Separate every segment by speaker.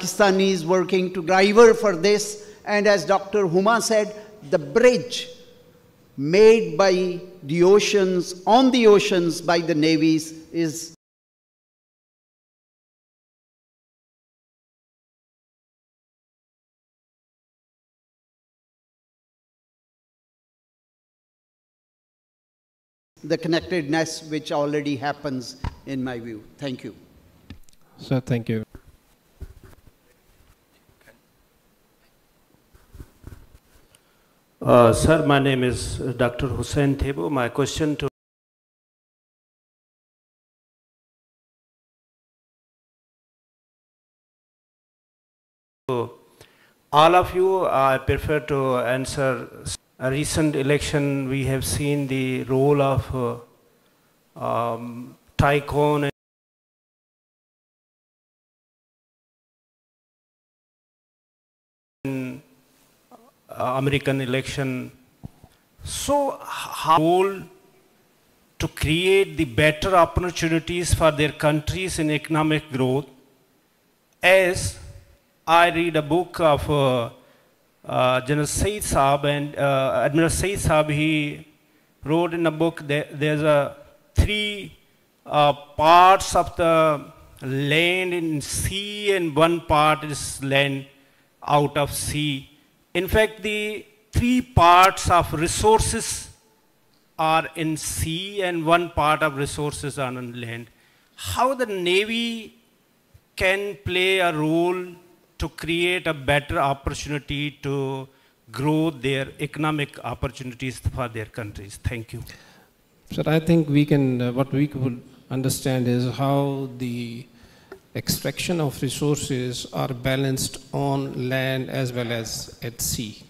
Speaker 1: Pakistanis working to driver for this. And as Dr. Huma said, the bridge made by the oceans, on the oceans by the navies is the connectedness which already happens in my view. Thank you.
Speaker 2: Sir, thank you.
Speaker 3: Sir, my name is Dr. Hussain Thebo. My question to all of you, I prefer to answer. A recent election, we have seen the role of tycoon in American election. So, how to create the better opportunities for their countries in economic growth? As I read a book of General Said Saab and Admiral Said Saab, he wrote in a book that there's three parts of the land in sea and one part is land out of sea. In fact, the three parts of resources are in sea and one part of resources are on land. How the Navy can play a role to create a better opportunity to grow their economic opportunities for their countries? Thank you.
Speaker 2: Sir, I think we can, what we could understand is how the extraction of resources are balanced on land as well as at sea.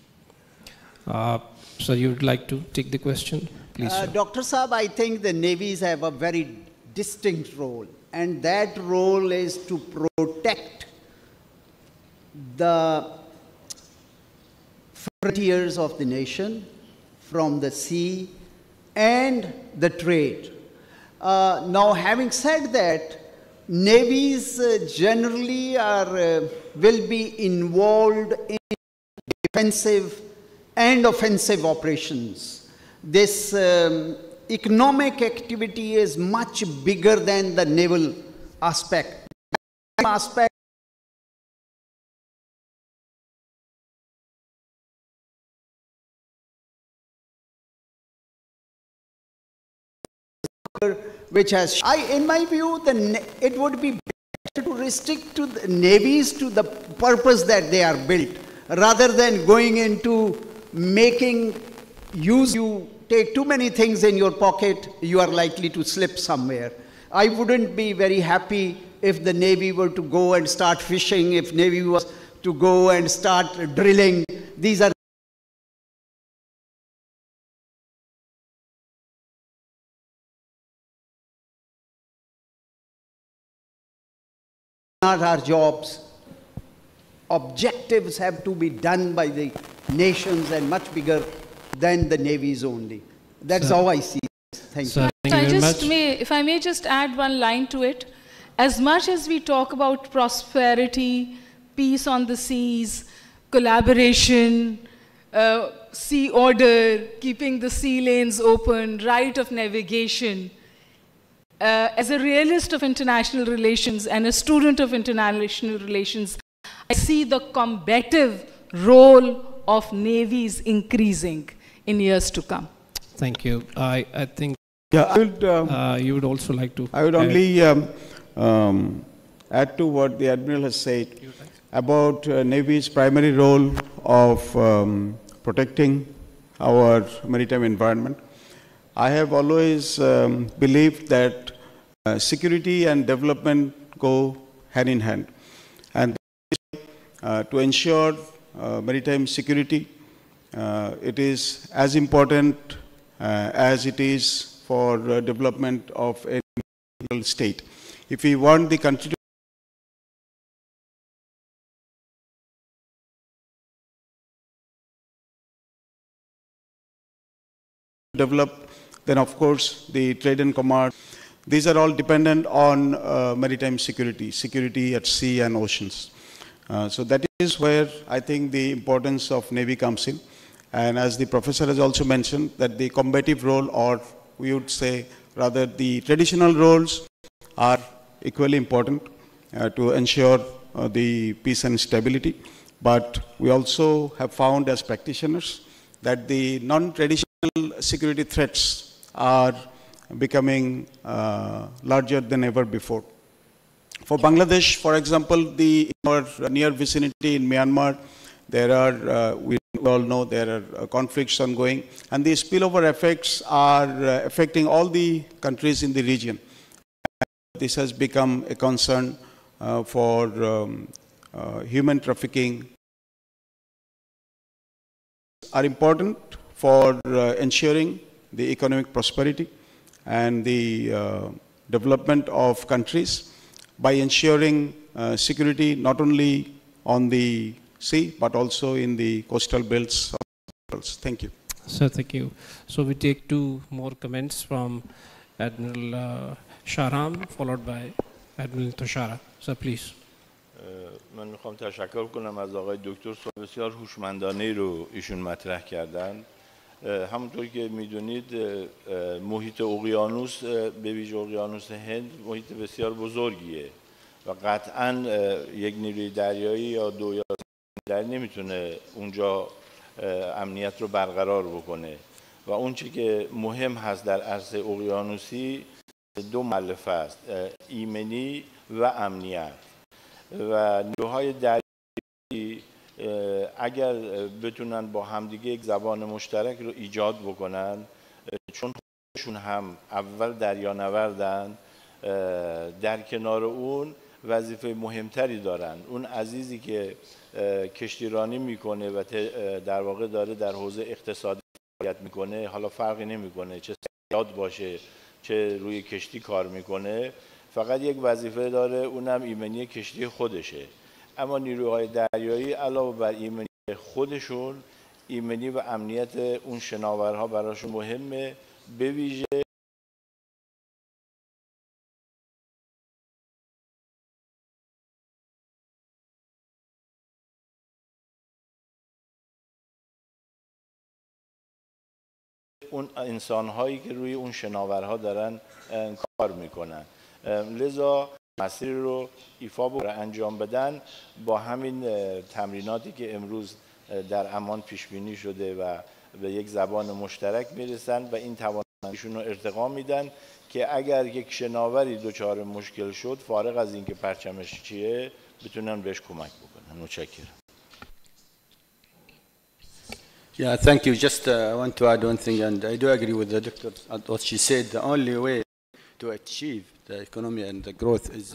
Speaker 2: So you would like to take the question, please?
Speaker 1: Dr. Saab, I think the navies have a very distinct role, and that role is to protect the frontiers of the nation from the sea and the trade. Now, having said that, navies generally will be involved in defensive and offensive operations. This economic activity is much bigger than the naval aspect. Which has, in my view, it would be better to restrict to the navies to the purpose that they are built, rather than going into making use. You take too many things in your pocket, you are likely to slip somewhere. I wouldn't be very happy if the Navy were to go and start fishing, if Navy was to go and start drilling. These are not our jobs. Objectives have to be done by the nations and much bigger than the navies only. That's how I see it. Thank you.
Speaker 2: Thank you very much.
Speaker 4: If I may just add one line to it. As much as we talk about prosperity, peace on the seas, collaboration, sea order, keeping the sea lanes open, right of navigation, as a realist of international relations and a student of international relations, I see the combative role of navies increasing in years to come.
Speaker 2: Thank you. I think
Speaker 5: I would,
Speaker 2: you would also like to.
Speaker 5: I would only add to what the Admiral has said about Navy's primary role of protecting our maritime environment. I have always believed that security and development go hand in hand. And to ensure maritime security, it is as important as it is for development of a state. If we want the country to develop, then of course the trade and commerce, these are all dependent on maritime security, security at sea and oceans. So that is where I think the importance of Navy comes in. And as the professor has also mentioned, that the combative role, or we would say rather the traditional roles, are equally important to ensure the peace and stability. But we also have found as practitioners that the non-traditional security threats are becoming larger than ever before. For Bangladesh, for example, in our near vicinity in Myanmar, there are, we all know, there are conflicts ongoing, and the spillover effects are affecting all the countries in the region. This has become a concern for human trafficking. Are important for ensuring the economic prosperity and the development of countries by ensuring security not only on the sea but also in the coastal belts. Thank you.
Speaker 2: Sir, thank you. So we take two more comments from Admiral Shahram, followed by Admiral Tushara. Sir, please.
Speaker 6: من میخوام تشکر کنم از آقای دکتر، بسیار هوشمندانه رو ایشون مطرح کردن. همونطور که میدونید محیط اقیانوس، به ویژه اقیانوس هند، محیط بسیار بزرگیه و قطعاً یک نیروی دریایی یا دو یا دریایی نمیتونه اونجا امنیت رو برقرار بکنه و اون چی که مهم هست در عرصه اقیانوسی دو مؤلفه است: ایمنی و امنیت. و نیروهای دریایی اگر بتونن با همدیگه یک زبان مشترک رو ایجاد بکنن، چون خودشون هم اول دریانوردن، در کنار اون وظیفه مهمتری دارن. اون عزیزی که کشتیرانی میکنه و در واقع داره در حوزه اقتصادی فعالیت میکنه، حالا فرقی نمیکنه چه صیاد باشه چه روی کشتی کار میکنه، فقط یک وظیفه داره، اونم ایمنی کشتی خودشه. اما نیروهای دریایی علاوه بر ایمنی خودشون، ایمنی و امنیت اون شناورها براشون مهمه، به ویژه اون انسان‌هایی که روی اون شناورها دارن کار میکنن. لذا مسیر رو ایفا و انجام بدن. با همین تمریناتی که امروز در امان پیش بینی شده و به یک زبان مشترک میرسن و این تواناییشون رو ارتقا میدن که اگر یک شناوری دچار مشکل شد، فارغ از اینکه پرچمش چیه، بتونن بهش کمک بکنن. متشکرم.
Speaker 7: Yeah, thank you. Just I want to add one thing, and I do agree with the doctor what she said. The only way to achieve the economy and the growth is,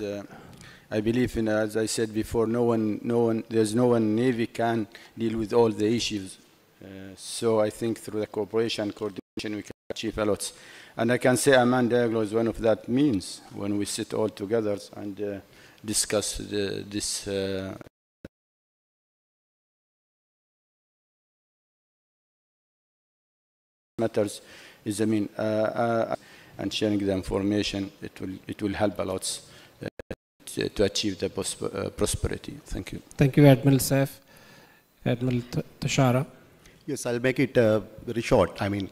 Speaker 7: I believe in, as I said before, there's no one Navy can deal with all the issues. So I think through the cooperation and coordination we can achieve a lot. And I can say Aman dialogue is one of that means when we sit all together and discuss this matters is, I mean, and sharing the information, it will help a lot to achieve the prosperity. Thank you.
Speaker 2: Thank you, Admiral Saif. Admiral Tushara.
Speaker 8: Yes, I'll make it very short. I mean,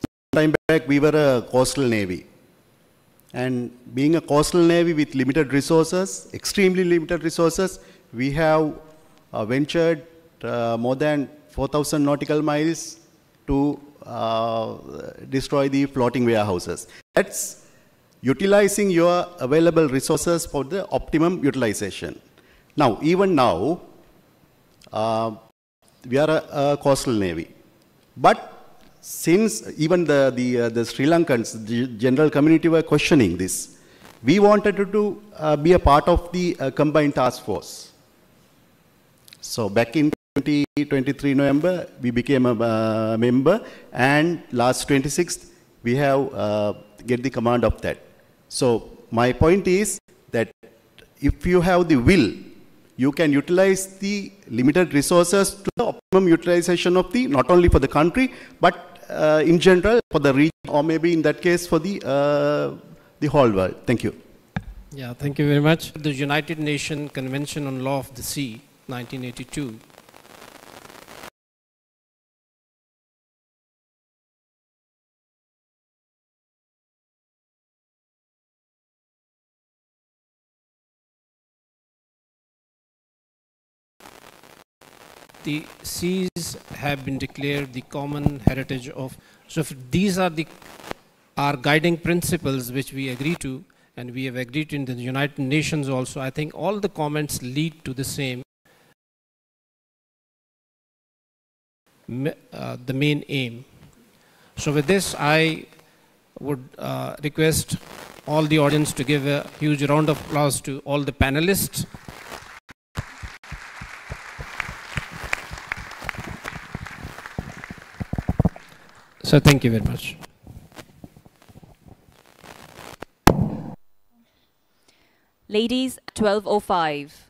Speaker 8: some time back we were a coastal navy, and being a coastal navy with limited resources, extremely limited resources, we have ventured more than 4,000 nautical miles to destroy the floating warehouses. That's utilizing your available resources for the optimum utilization. Now, even now, we are a coastal navy, but since even the Sri Lankans, the general community were questioning this, we wanted to be a part of the combined task force. So back in 2023 November, we became a member, and last 26th, we have get the command of that. So my point is that if you have the will, you can utilize the limited resources to the optimum utilization of the, not only for the country, but in general for the region, or maybe in that case for the whole world. Thank you.
Speaker 2: Yeah, thank you very much. The United Nations Convention on Law of the Sea 1982. The seas have been declared the common heritage of, so if these are our guiding principles which we agree to, and we have agreed in the United Nations also, I think all the comments lead to the same, the main aim. So with this, I would request all the audience to give a huge round of applause to all the panelists. So thank you very much.
Speaker 9: Ladies, 12:05.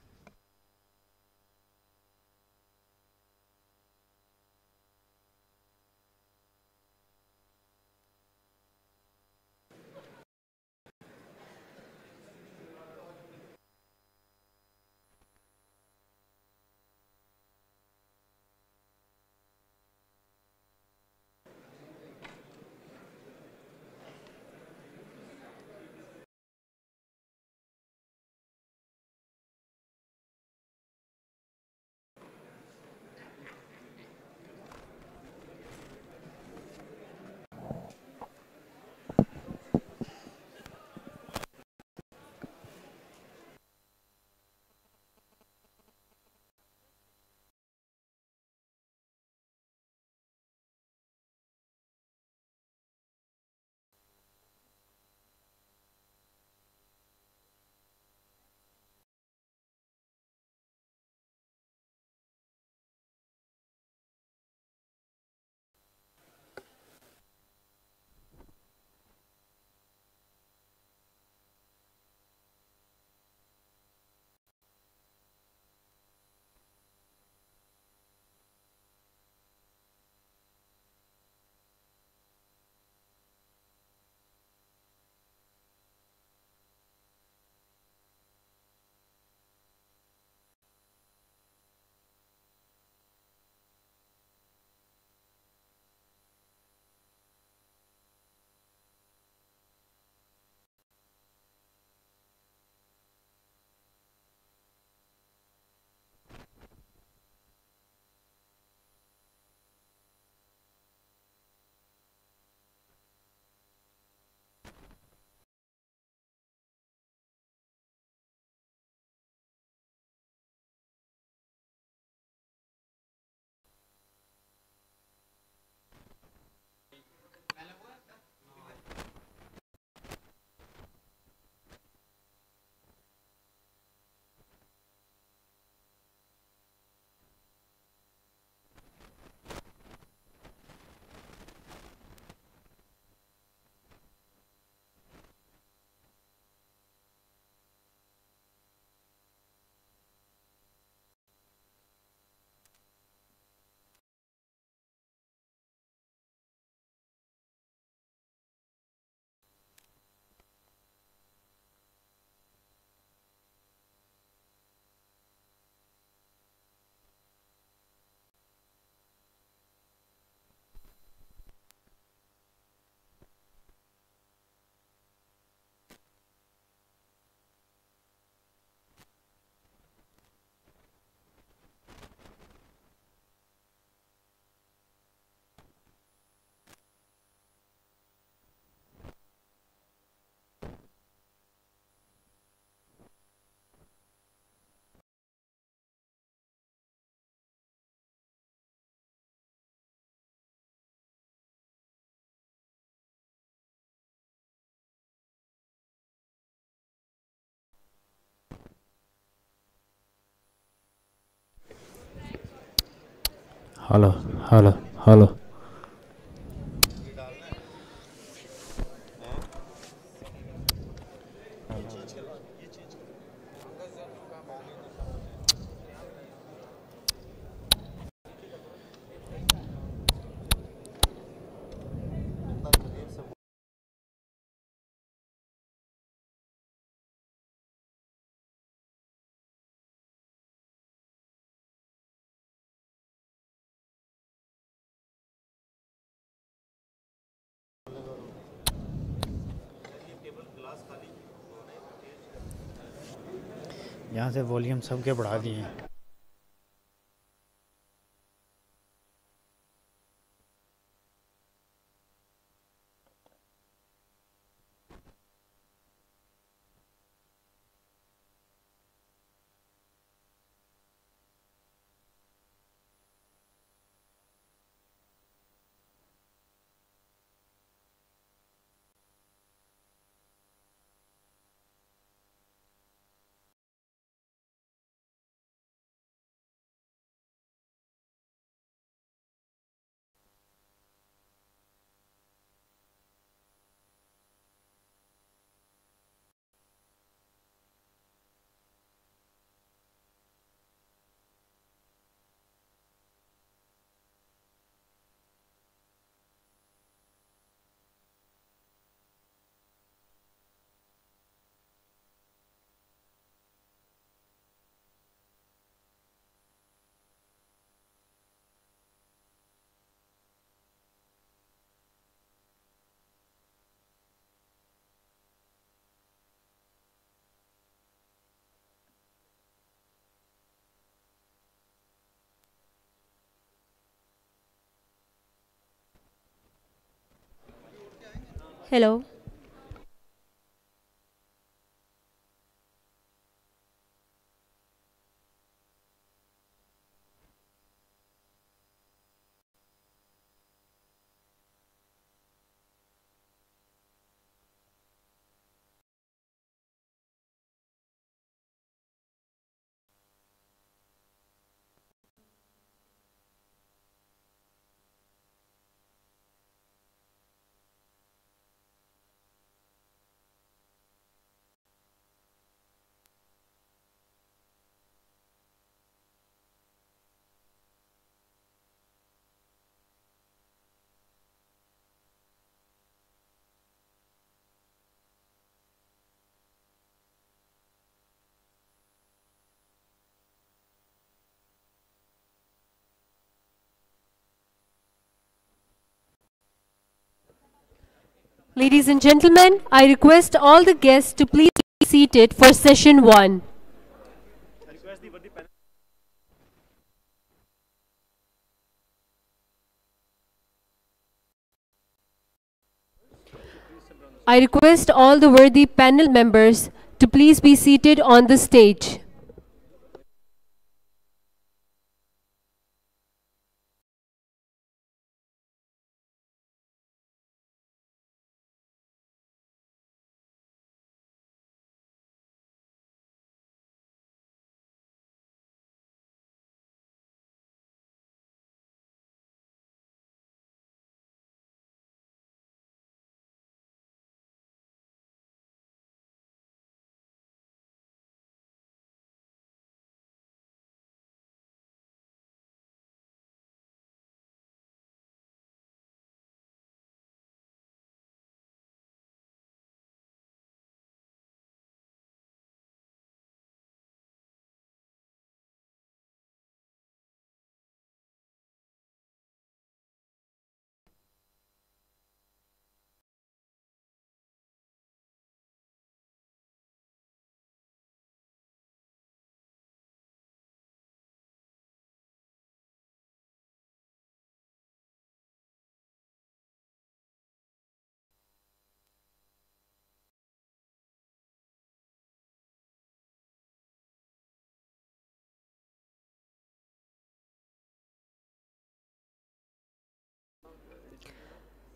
Speaker 10: Hello, hello, hello. यहाँ से volume सबके बढ़ा दिए हैं।
Speaker 11: Hello. Ladies and gentlemen, I request all the guests to please be seated for session 1. I request all the worthy panel members to please be seated on the stage.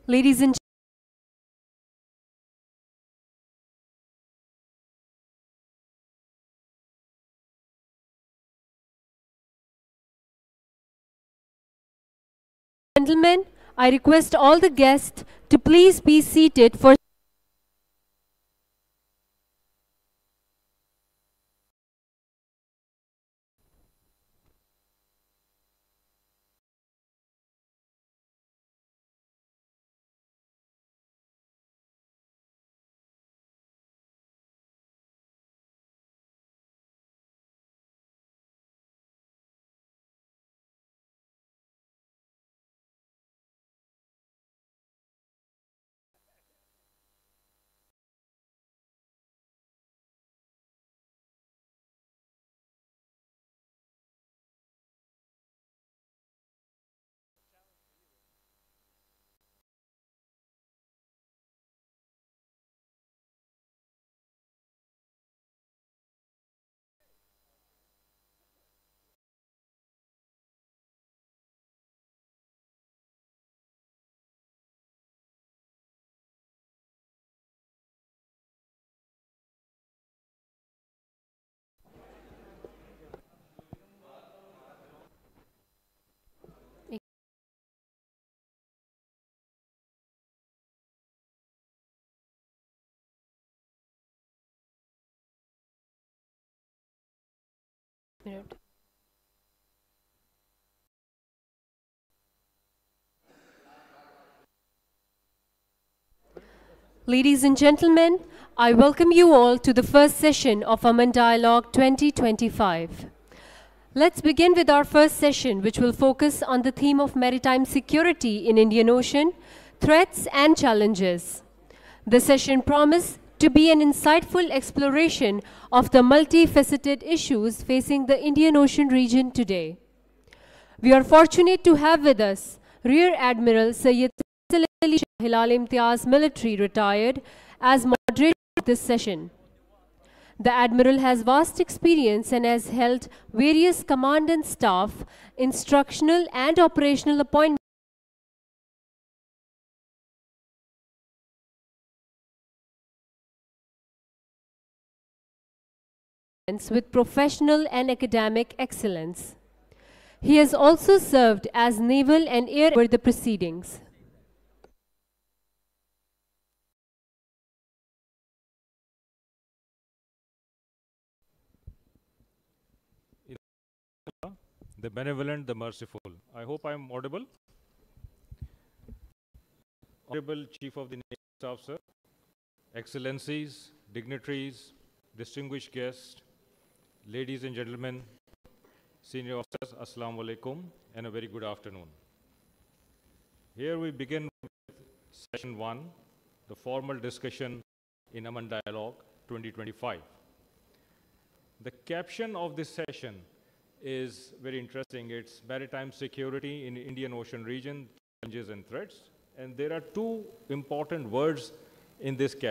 Speaker 11: Ladies and gentlemen, I request all the guests to please be seated for minute. Ladies and gentlemen, I welcome you all to the first session of Aman Dialogue 2025. Let's begin with our first session, which will focus on the theme of maritime security in Indian Ocean, threats and challenges. The session promised to be an insightful exploration of the multifaceted issues facing the Indian Ocean region today. We are fortunate to have with us Rear Admiral Sayyid Hilal Imtiaz, military, retired, as moderator of this session. The Admiral has vast experience and has held various command and staff, instructional and operational appointments with professional and academic excellence. He has also served as naval and air over the proceedings.
Speaker 12: The benevolent, the merciful. I hope I am audible. Honorable Chief of the Naval Staff, sir, Excellencies, dignitaries, distinguished guests, ladies and gentlemen, senior officers, Assalamu alaikum, and a very good afternoon. Here we begin with session 1, the formal discussion in Aman Dialogue 2025. The caption of this session is very interesting. It's maritime security in Indian Ocean region, challenges and threats. And there are two important words in this caption.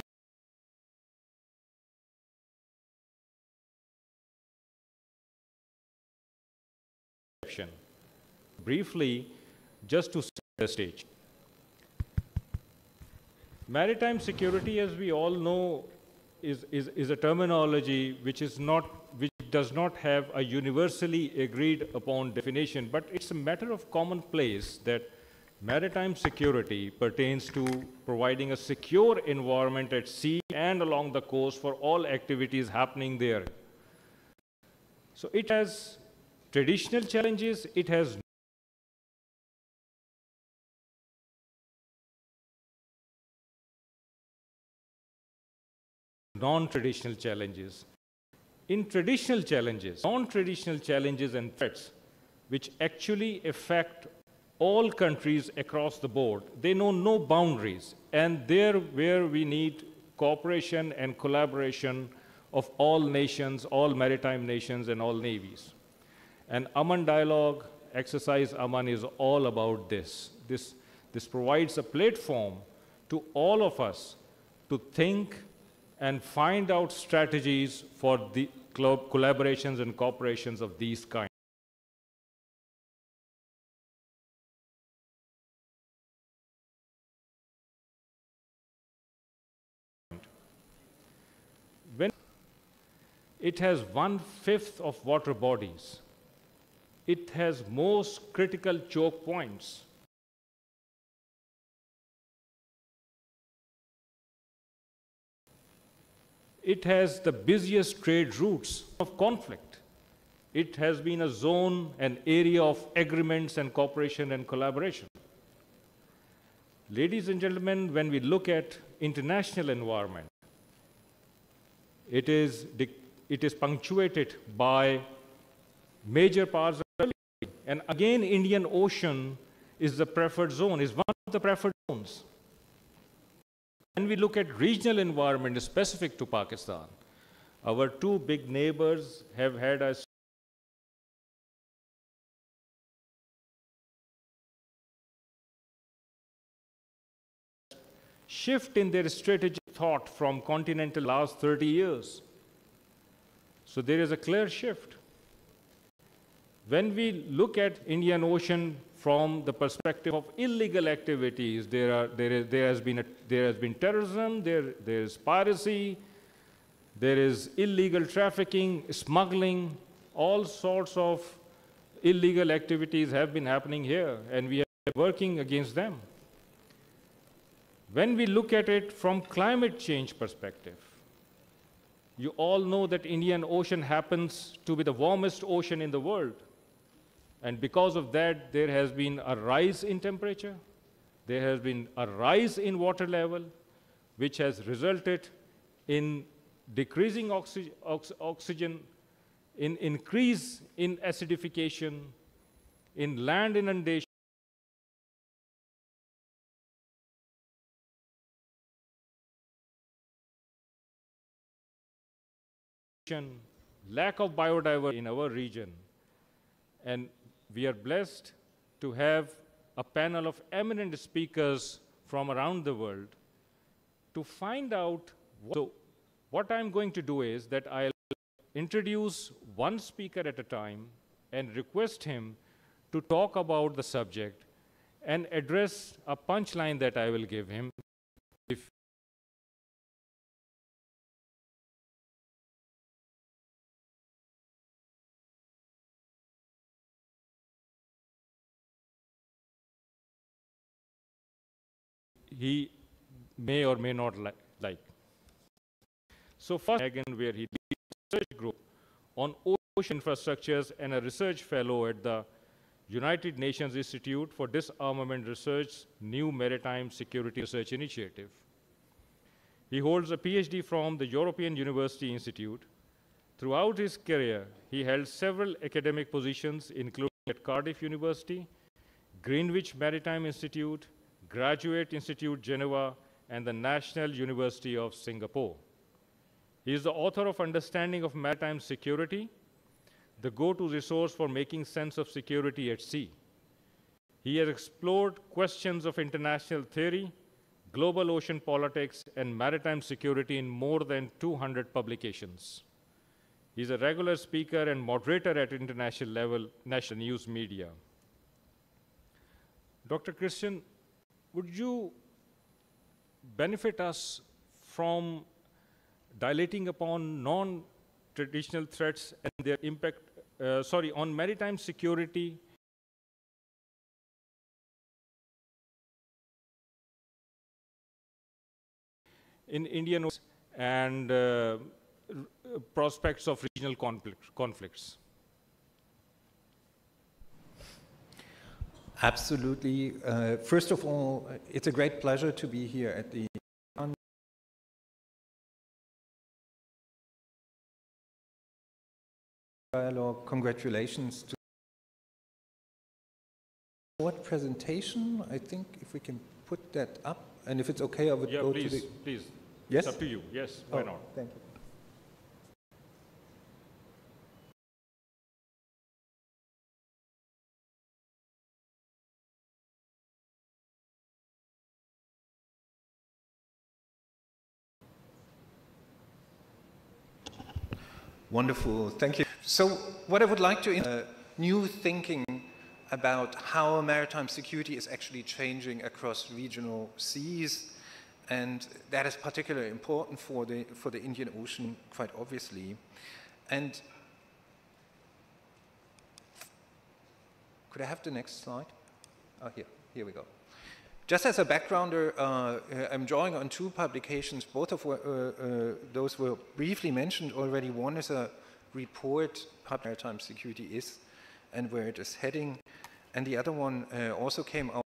Speaker 12: Briefly, just to set the stage. Maritime security, as we all know, is a terminology which does not have a universally agreed upon definition, but it's a matter of commonplace that maritime security pertains to providing a secure environment at sea and along the coast for all activities happening there. So it has traditional challenges, it has non-traditional challenges. In traditional challenges, non-traditional challenges and threats, which actually affect all countries across the board, they know no boundaries, and there where we need cooperation and collaboration of all nations, all maritime nations and all navies. And Aman Dialogue, exercise Aman is all about this. This provides a platform to all of us to think and find out strategies for the collaborations and cooperations of these kinds. When it has 1/5 of water bodies, it has most critical choke points. It has the busiest trade routes of conflict. It has been a zone, an area of agreements and cooperation and collaboration. Ladies and gentlemen, when we look at international environment, it is punctuated by major parts of the world. And again, Indian Ocean is the preferred zone, is one of the preferred zones. When we look at regional environment specific to Pakistan, our two big neighbors have had a shift in their strategic thought from continental last 30 years. So there is a clear shift. When we look at Indian Ocean from the perspective of illegal activities, there has been terrorism, there is piracy, there is illegal trafficking, smuggling, all sorts of illegal activities have been happening here, and we are working against them. When we look at it from climate change perspective, You all know that Indian Ocean happens to be the warmest ocean in the world. And because of that, there has been a rise in temperature. There has been a rise in water level, which has resulted in decreasing oxygen, in increase in acidification, in land inundation, lack of biodiversity in our region. And we are blessed to have a panel of eminent speakers from around the world to find out. So what I'm going to do is that I'll introduce one speaker at a time and request him to talk about the subject and address a punchline that I will give him. If he may or may not like. So first, again, where he leads a research group on ocean infrastructures and a research fellow at the United Nations Institute for Disarmament Research New Maritime Security Research Initiative. He holds a PhD from the European University Institute. Throughout his career, he held several academic positions, including at Cardiff University, Greenwich Maritime Institute, Graduate Institute Geneva, and the National University of Singapore. He is the author of Understanding of Maritime Security, the go-to resource for making sense of security at sea. He has explored questions of international theory, global ocean politics, and maritime security in more than 200 publications. He is a regular speaker and moderator at international level, national news media. Dr. Christian, would you benefit us from dilating upon non-traditional threats and their impact, on maritime security in Indian Ocean and prospects of regional conflicts?
Speaker 13: Absolutely. First of all, it's a great pleasure to be here at the dialogue. Congratulations to short presentation. I think if we can put that up, and if it's okay, I would go
Speaker 12: please,
Speaker 13: to the...
Speaker 12: please.
Speaker 13: Yes?
Speaker 12: It's up to you. Yes, why not?
Speaker 13: Thank you. Wonderful, thank you. So what I would like to new thinking about how maritime security is actually changing across regional seas, and that is particularly important for the Indian Ocean, quite obviously. And could I have the next slide? Oh, here we go. Just as a backgrounder, I'm drawing on two publications. Both of those were briefly mentioned already. One is a report, Maritime Security Is, and where it is heading. And the other one also came out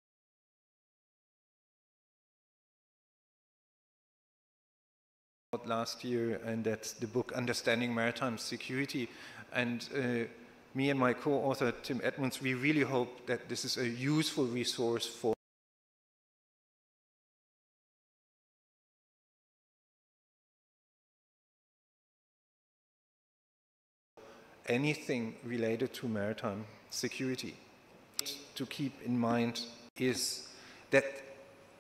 Speaker 13: last year, and that's the book Understanding Maritime Security. And me and my co-author, Tim Edmonds, we really hope that this is a useful resource for anything related to maritime security. To keep in mind is that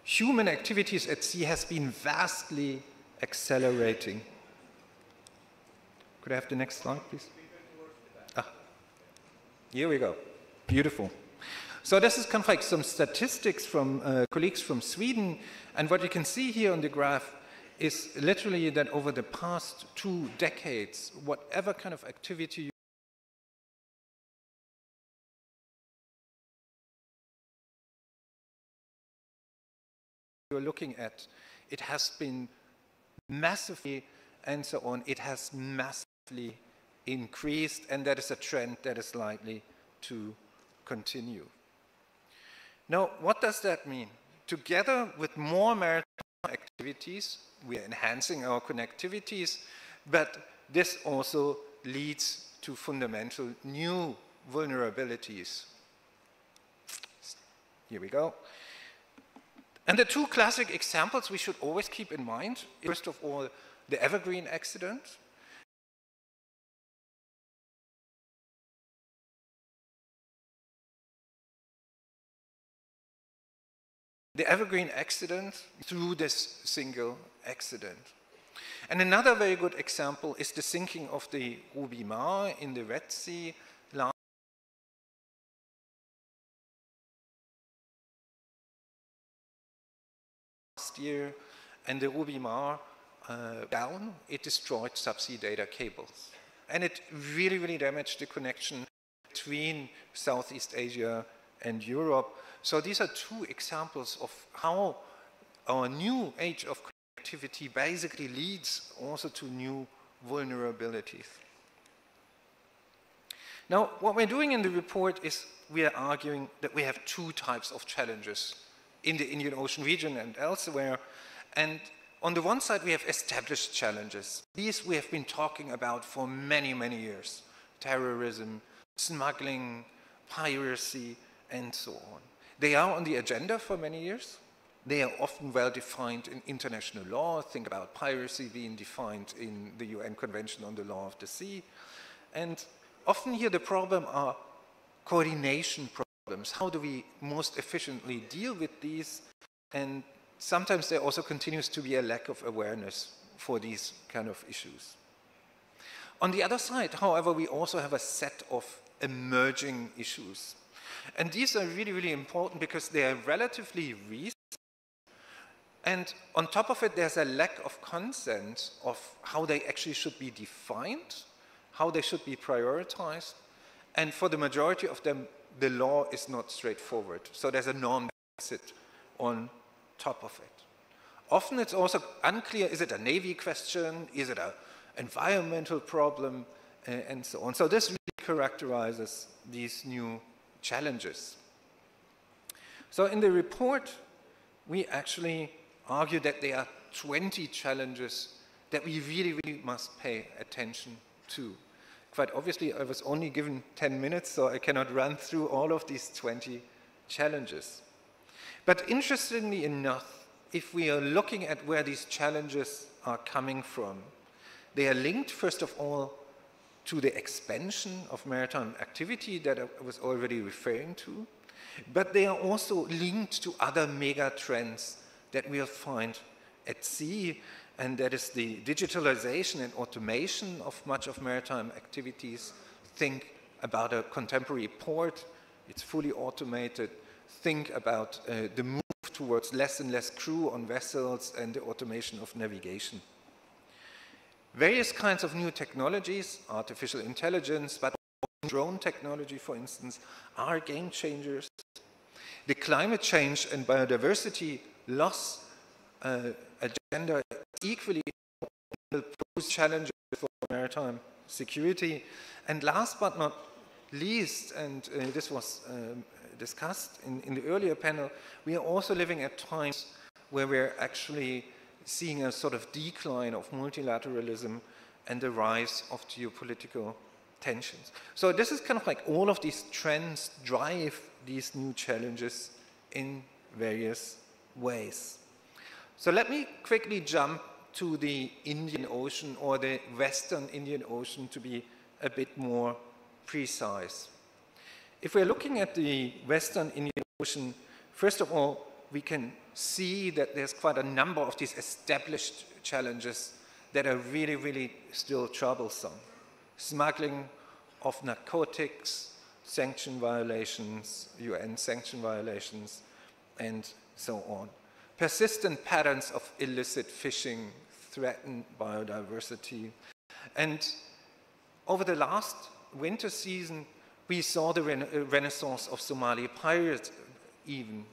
Speaker 13: human activities at sea has been vastly accelerating. Could I have the next slide, please? Here we go. Beautiful. So this is kind of like some statistics from colleagues from Sweden, and what you can see here on the graph is literally that over the past 2 decades, whatever kind of activity you're looking at, it has been massively and so on, it has massively increased, and that is a trend that is likely to continue. Now, what does that mean? Together with more maritime activities, we are enhancing our connectivities, but this also leads to fundamental new vulnerabilities. Here we go. And the two classic examples we should always keep in mind, first of all, the Evergreen accident. The Evergreen accident through this single accident. And another very good example is the sinking of the Ruby Mar in the Red Sea last year. And the Ruby Mar down, it destroyed subsea data cables. And it really, really damaged the connection between Southeast Asia and Europe. So these are two examples of how our new age of connectivity basically leads also to new vulnerabilities. Now, what we're doing in the report is we are arguing that we have two types of challenges in the Indian Ocean region and elsewhere. And on the one side, we have established challenges. These we have been talking about for many, many years. Terrorism, smuggling, piracy, and so on. They are on the agenda for many years. They are often well defined in international law. Think about piracy being defined in the UN Convention on the Law of the Sea. And often here the problem are coordination problems. How do we most efficiently deal with these? And sometimes there also continues to be a lack of awareness for these kind of issues. On the other side, however, we also have a set of emerging issues. And these are really, really important because they are relatively recent. And on top of it, there's a lack of consent of how they actually should be defined, how they should be prioritized. And for the majority of them, the law is not straightforward. So there's a non-deficit on top of it. Often it's also unclear, is it a Navy question, is it an environmental problem, and so on. So this really characterizes these new challenges. So in the report, we actually argue that there are 20 challenges that we really, really must pay attention to. Quite obviously, I was only given 10 minutes, so I cannot run through all of these 20 challenges. But interestingly enough, if we are looking at where these challenges are coming from, they are linked, first of all, to the expansion of maritime activity that I was already referring to, but they are also linked to other mega trends that we'll find at sea, and that is the digitalization and automation of much of maritime activities. Think about a contemporary port, it's fully automated. Think about the move towards less and less crew on vessels and the automation of navigation. Various kinds of new technologies, artificial intelligence, but drone technology, for instance, are game changers. The climate change and biodiversity loss agenda equally pose challenges for maritime security. And last but not least, and this was discussed in the earlier panel, we are also living at times where we're actually seeing a sort of decline of multilateralism and the rise of geopolitical tensions. So this is kind of like all of these trends drive these new challenges in various ways. So let me quickly jump to the Indian Ocean, or the Western Indian Ocean, to be a bit more precise. If we're looking at the Western Indian Ocean, first of all, we can see that there's quite a number of these established challenges that are really, really still troublesome. Smuggling of narcotics, sanction violations, UN sanction violations, and so on. Persistent patterns of illicit fishing threaten biodiversity. And over the last winter season, we saw the renaissance of Somali pirates even.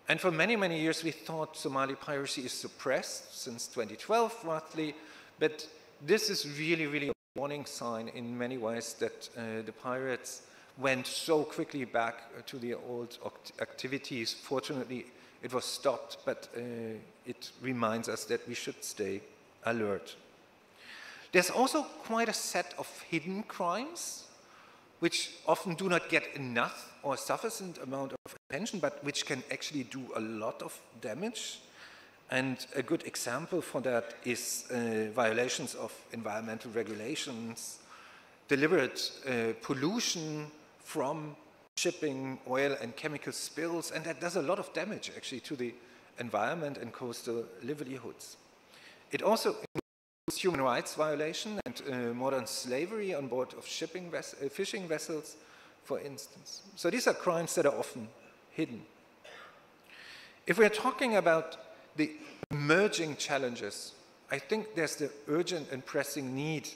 Speaker 13: And for many, many years, we thought Somali piracy is suppressed since 2012, roughly, But this is really, really a warning sign in many ways that the pirates went so quickly back to the old activities. Fortunately, it was stopped, but it reminds us that we should stay alert. There's also quite a set of hidden crimes which often do not get enough or sufficient amount of attention, but which can actually do a lot of damage. And a good example for that is violations of environmental regulations, deliberate pollution from shipping, oil and chemical spills, and that does a lot of damage actually to the environment and coastal livelihoods. It also includes human rights violation and modern slavery on board of fishing vessels, for instance. So these are crimes that are often hidden. If we're talking about the emerging challenges, I think there's the urgent and pressing need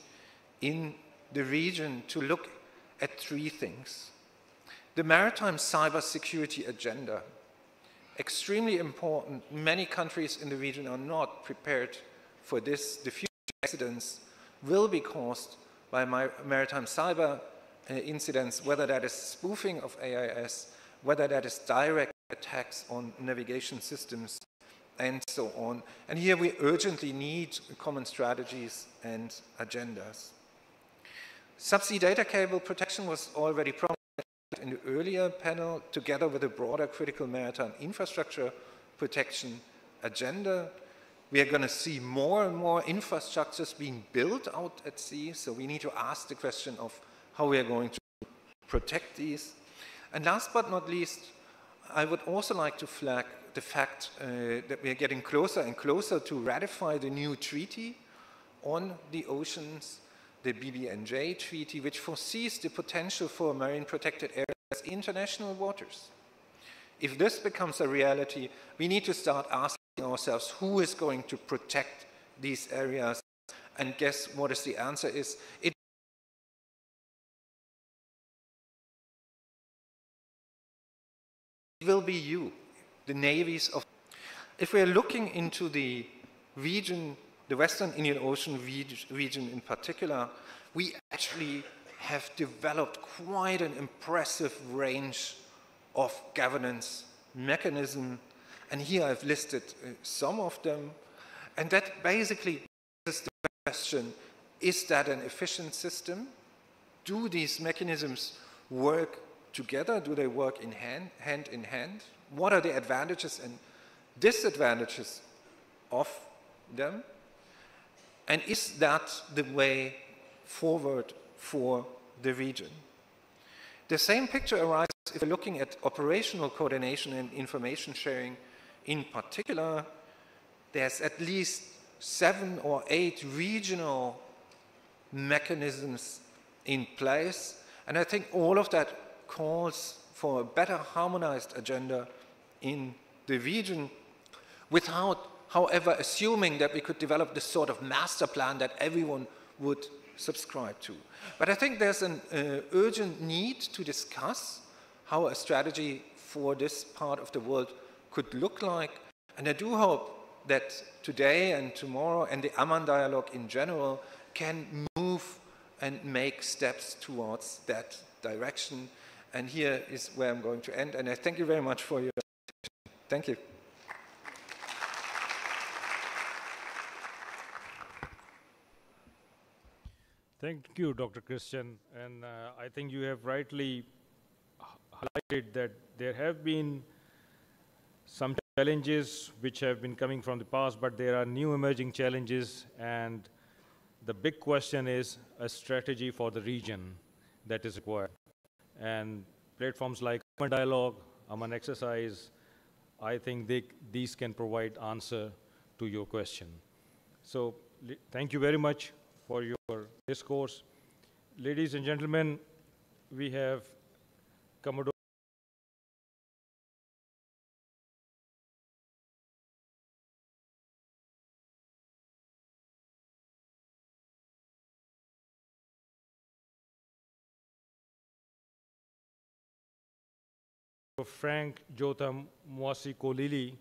Speaker 13: in the region to look at three things. The maritime cybersecurity agenda, extremely important. Many countries in the region are not prepared for this. The future accidents will be caused by maritime cyber incidents, whether that is spoofing of AIS, whether that is direct attacks on navigation systems, and so on. And here we urgently need common strategies and agendas. Subsea data cable protection was already promised in the earlier panel, together with a broader critical maritime infrastructure protection agenda. We are going to see more and more infrastructures being built out at sea, so we need to ask the question of how we are going to protect these. And last but not least, I would also like to flag the fact that we are getting closer and closer to ratify the new treaty on the oceans, the BBNJ treaty, which foresees the potential for marine protected areas as international waters. If this becomes a reality, we need to start asking ourselves who is going to protect these areas. And guess what is the answer is? It will be you, the navies of. If we're looking into the region, the Western Indian Ocean region in particular, we actually have developed quite an impressive range of governance mechanisms. And here I've listed some of them. And that basically is the question, is that an efficient system? Do these mechanisms work together? Do they work in hand in hand? What are the advantages and disadvantages of them? And is that the way forward for the region? The same picture arises if we're looking at operational coordination and information sharing. In particular, there's at least 7 or 8 regional mechanisms in place. And I think all of that calls for a better harmonized agenda in the region without, however, assuming that we could develop this sort of master plan that everyone would subscribe to. But I think there's an urgent need to discuss how a strategy for this part of the world could look like. And I do hope that today and tomorrow and the Aman dialogue in general can move and make steps towards that direction. And here is where I'm going to end. And I thank you very much for your attention. Thank you.
Speaker 12: Thank you, Dr. Christian. And I think you have rightly highlighted that there have been some challenges which have been coming from the past, but there are new emerging challenges. And the big question is a strategy for the region that is required. And platforms like Aman Dialogue, Aman Exercise, I think these can provide answer to your question. So thank you very much for your discourse. Ladies and gentlemen, we have Commodore Frank Jotham Mwasi Kolili,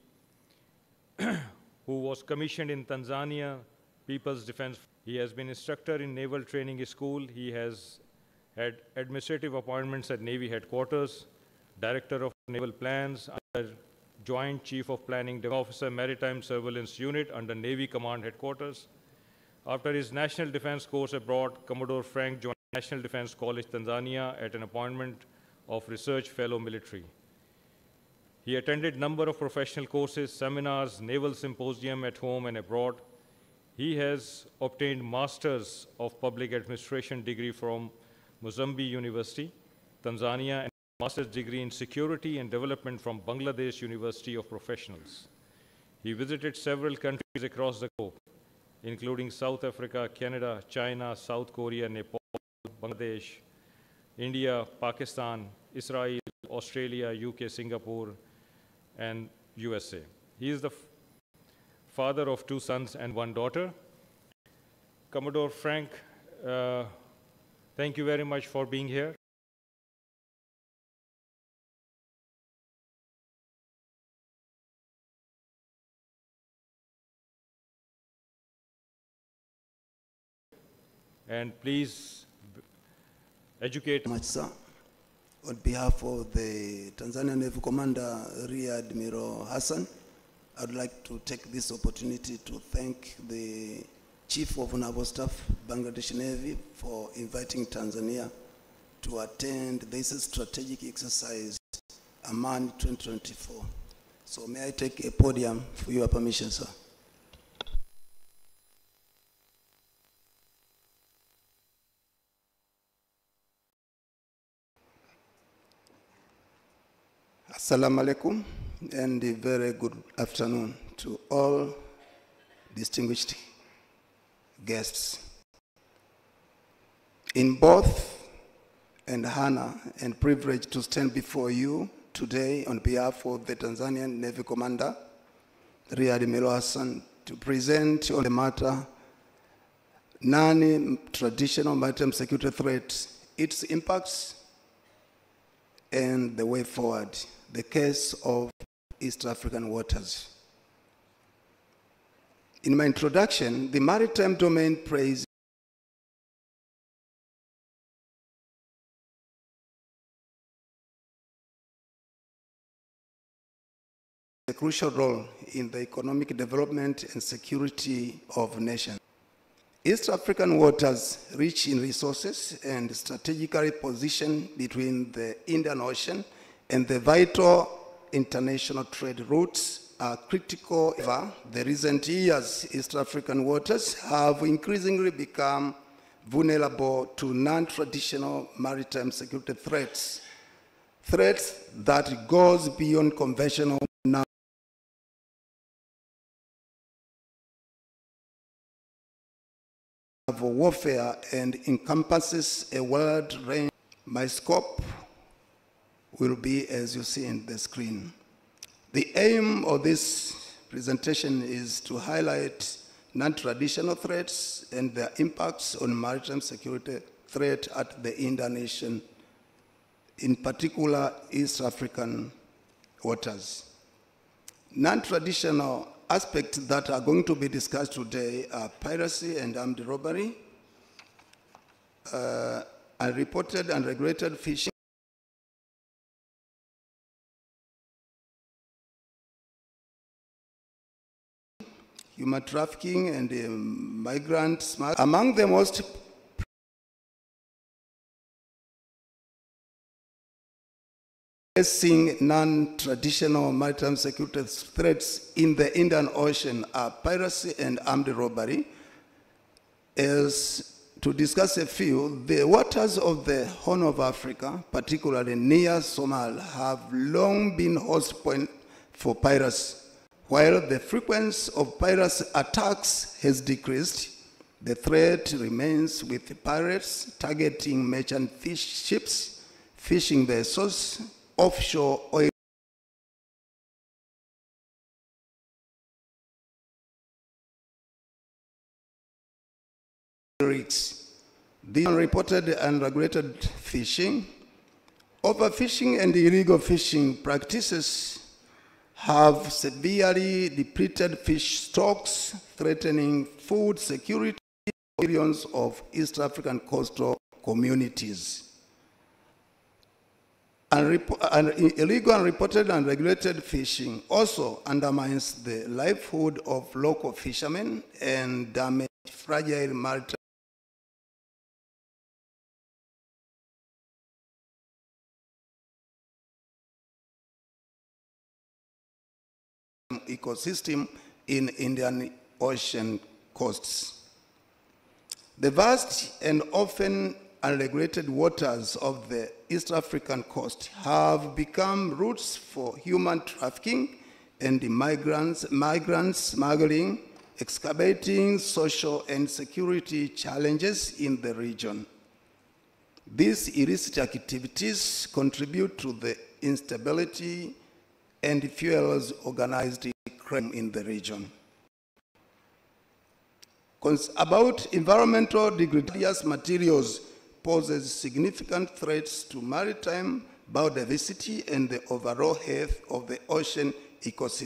Speaker 12: who was commissioned in Tanzania People's Defense. He has been instructor in Naval Training School. He has had administrative appointments at Navy Headquarters, Director of Naval Plans, under Joint Chief of Planning Officer, Maritime Surveillance Unit under Navy Command Headquarters. After his National Defense course abroad, Commodore Frank joined National Defense College, Tanzania at an appointment of Research Fellow Military. He attended a number of professional courses, seminars, naval symposium at home and abroad. He has obtained Masters of Public Administration degree from Mozambique University, Tanzania, and Master's degree in Security and Development from Bangladesh University of Professionals. He visited several countries across the globe, including South Africa, Canada, China, South Korea, Nepal, Bangladesh, India, Pakistan, Israel, Australia, UK, Singapore, and USA. He is the father of 2 sons and 1 daughter. Commodore Frank, thank you very much for being here. And please educate.
Speaker 14: Much, sir. On behalf of the Tanzanian Navy Commander, Rear Admiral Hassan, I'd like to take this opportunity to thank the Chief of Naval Staff, Bangladesh Navy, for inviting Tanzania to attend this strategic exercise, Aman 2024. So may I take a podium for your permission, sir? Assalamu alaikum, and a very good afternoon to all distinguished guests. In both and honor and privilege to stand before you today on behalf of the Tanzanian Navy Commander, Rear Admiral Hassan, to present on the matter non-traditional maritime security threats, its impacts, and the way forward. The case of East African waters. In my introduction, the maritime domain plays a crucial role in the economic development and security of nations. East African waters, rich in resources and strategically positioned between the Indian Ocean and the vital international trade routes, are critical. However, the recent years, East African waters have increasingly become vulnerable to non-traditional maritime security threats, threats that goes beyond conventional naval warfare and encompasses a wide range. My scope will be as you see in the screen. The aim of this presentation is to highlight non-traditional threats and their impacts on maritime security threat at the Indian Ocean, in particular East African waters. Non-traditional aspects that are going to be discussed today are piracy and armed robbery, unreported and regulated fishing, human trafficking, and migrant smuggling. Among the most pressing non-traditional maritime security threats in the Indian Ocean are piracy and armed robbery. As to discuss a few, the waters of the Horn of Africa, particularly near Somalia, have long been host point for piracy. While the frequency of piracy attacks has decreased, the threat remains, with pirates targeting merchant ships, fishing vessels, offshore oil rigs. The unreported and unregulated fishing, overfishing, and illegal fishing practices have severely depleted fish stocks, threatening food security for millions of East African coastal communities. Illegal, unreported, and regulated fishing also undermines the livelihood of local fishermen and damages fragile maritime ecosystem in Indian Ocean coasts. The vast and often unregulated waters of the East African coast have become routes for human trafficking and migrant smuggling, excavating social and security challenges in the region. These illicit activities contribute to the instability and fuels organized crime in the region. About environmental degradation materials poses significant threats to maritime biodiversity and the overall health of the ocean ecosystem.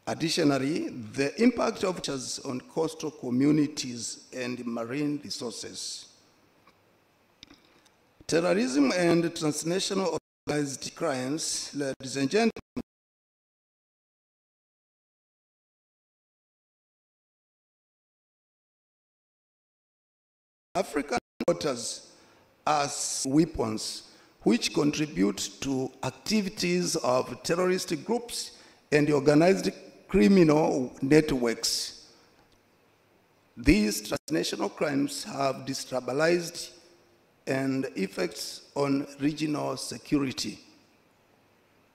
Speaker 14: Additionally, the impact of changes on coastal communities and marine resources. Terrorism and transnational organized crimes, ladies and gentlemen, African waters as weapons which contribute to activities of terrorist groups and organized criminal networks. These transnational crimes have destabilized and effects on regional security.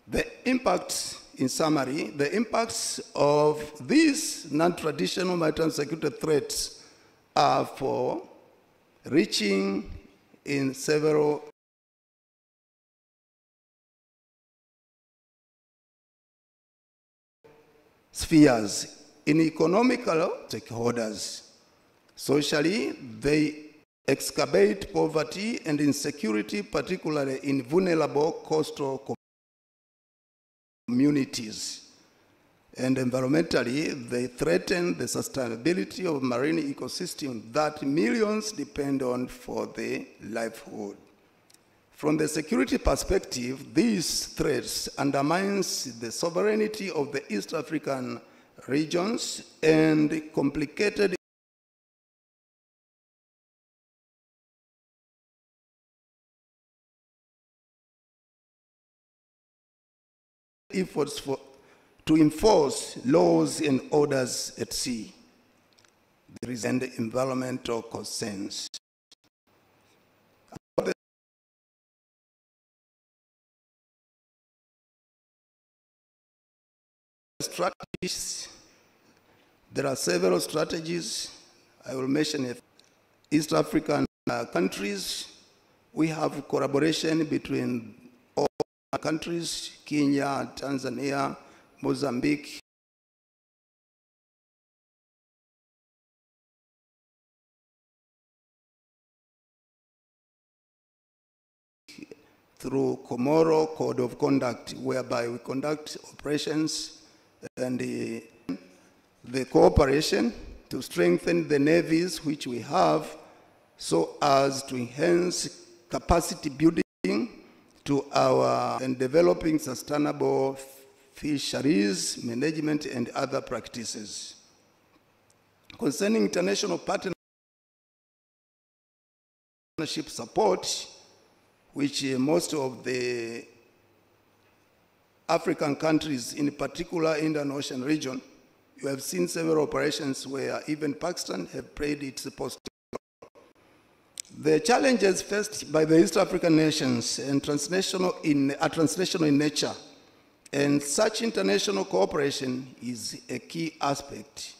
Speaker 14: The impacts, in summary, the impacts of these non-traditional maritime security threats are for reaching in several spheres. In economical stakeholders, socially, they excavate poverty and insecurity, particularly in vulnerable coastal communities. And environmentally, they threaten the sustainability of marine ecosystems that millions depend on for their livelihood. From the security perspective, these threats undermines the sovereignty of the East African regions and complicated efforts to enforce laws and orders at sea. There is an environmental concerns. Strategies. There are several strategies. I will mention it. East African countries. We have collaboration between all countries, Kenya, Tanzania, Mozambique, through Comoro Code of Conduct, whereby we conduct operations and the cooperation to strengthen the navies which we have so as to enhance capacity building to our and developing sustainable fisheries management and other practices. Concerning international partnership support, which most of the African countries, in particular Indian Ocean region, you have seen several operations where even Pakistan have played its post. The challenges faced by the East African nations and are transnational in nature, and such international cooperation is a key aspect.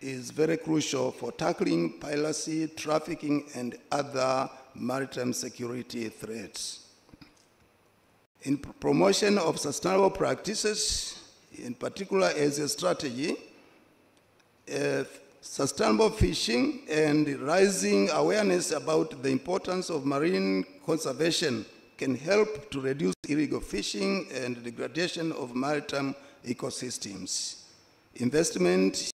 Speaker 14: is very crucial for tackling piracy, trafficking, and other maritime security threats. In promotion of sustainable practices, in particular as a strategy, sustainable fishing and rising awareness about the importance of marine conservation can help to reduce illegal fishing and degradation of maritime ecosystems. Investment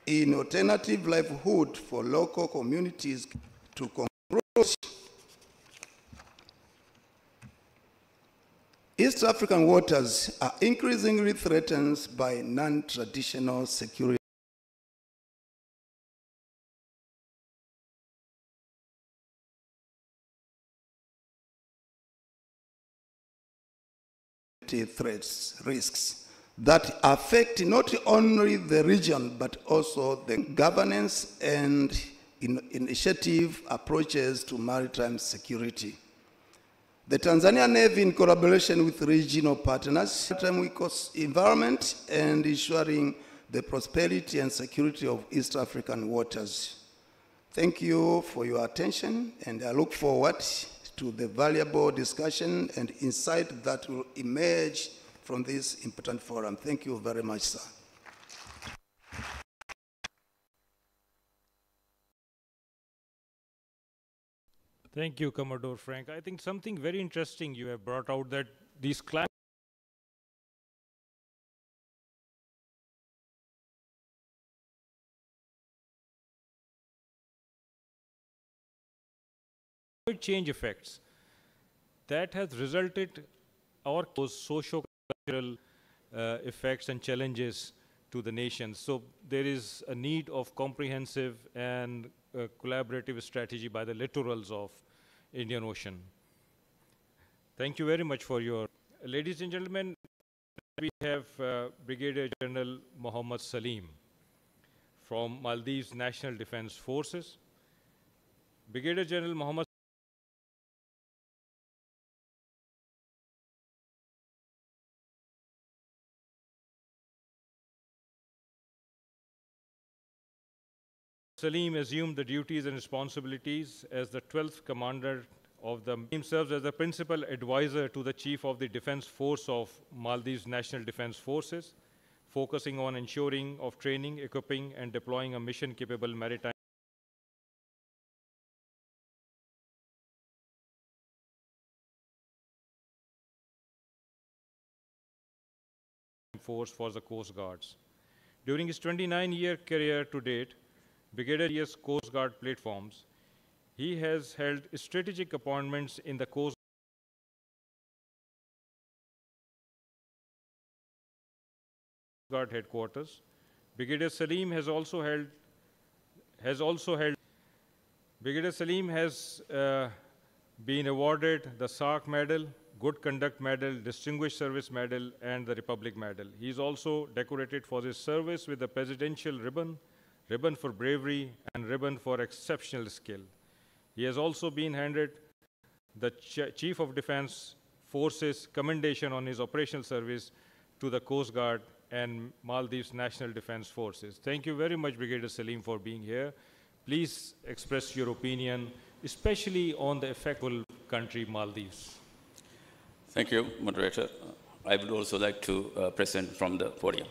Speaker 14: in alternative livelihood for local communities to conclude. East African waters are increasingly threatened by non-traditional security threats, risks that affect not only the region but also the governance and initiative approaches to maritime security. The Tanzania Navy, in collaboration with regional partners, maritime environment and ensuring the prosperity and security of East African waters. Thank you for your attention, and I look forward to the valuable discussion and insight that will emerge from this important forum. Thank you very much, sir.
Speaker 12: Thank you, Commodore Frank. I think something very interesting you have brought out, that these climate change effects that has resulted our socio-cultural effects and challenges to the nations. So there is a need of comprehensive and collaborative strategy by the littorals of Indian Ocean. Thank you very much for your... Ladies and gentlemen, we have Brigadier General Mohammad Salim from Maldives National Defense Forces. Brigadier General Mohammad Salim assumed the duties and responsibilities as the 12th commander of the team, serves as the principal advisor to the Chief of the Defense Force of Maldives National Defense Forces, focusing on ensuring of training, equipping, and deploying a mission-capable maritime force for the Coast Guards. During his 29-year career to date, Brigadier Coast Guard platforms, he has held strategic appointments in the Coast Guard headquarters. Brigadier Salim has also held Brigadier Salim has been awarded the SARC Medal, Good Conduct Medal, Distinguished Service Medal, and the Republic Medal. He is also decorated for his service with the Presidential Ribbon, Ribbon for Bravery, and Ribbon for Exceptional Skill. He has also been handed the Chief of Defense Forces Commendation on his operational service to the Coast Guard and Maldives National Defense Forces. Thank you very much, Brigadier Salim, for being here. Please express your opinion, especially on the effectful country, Maldives.
Speaker 15: Thank you, moderator. I would also like to present from the podium.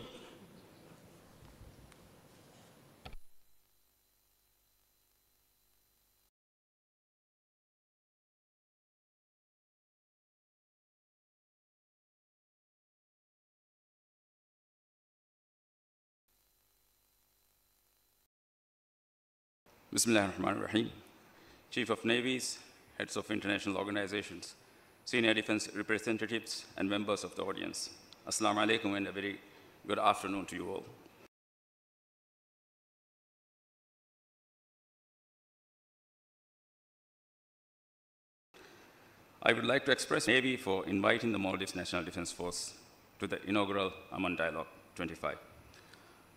Speaker 15: Bismillah ar-Rahman ar-Rahim. Chief of Navies, heads of international organizations, senior defense representatives, and members of the audience. Assalamu alaikum and a very good afternoon to you all. I would like to express Navy for inviting the Maldives National Defense Force to the inaugural Aman Dialogue 25.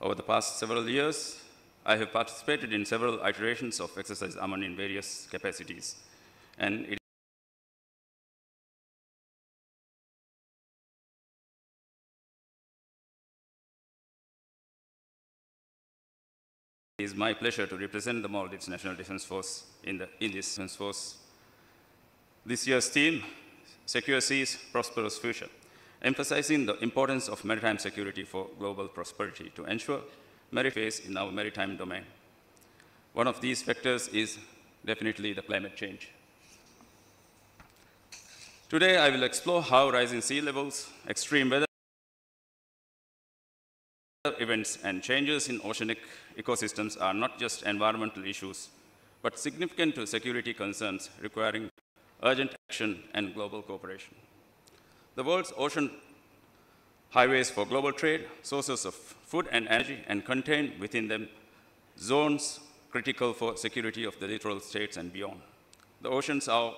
Speaker 15: Over the past several years, I have participated in several iterations of Exercise Aman in various capacities, and it is my pleasure to represent the Maldives National Defense Force in this Defense Force. This year's theme, Secure Seas, Prosperous Future, emphasizing the importance of maritime security for global prosperity to ensure merit phase in our maritime domain. One of these factors is definitely the climate change. Today, I will explore how rising sea levels, extreme weather events, and changes in oceanic ecosystems are not just environmental issues, but significant to security concerns requiring urgent action and global cooperation. The world's ocean highways for global trade, sources of food and energy, and contain within them zones critical for security of the littoral states and beyond. The oceans are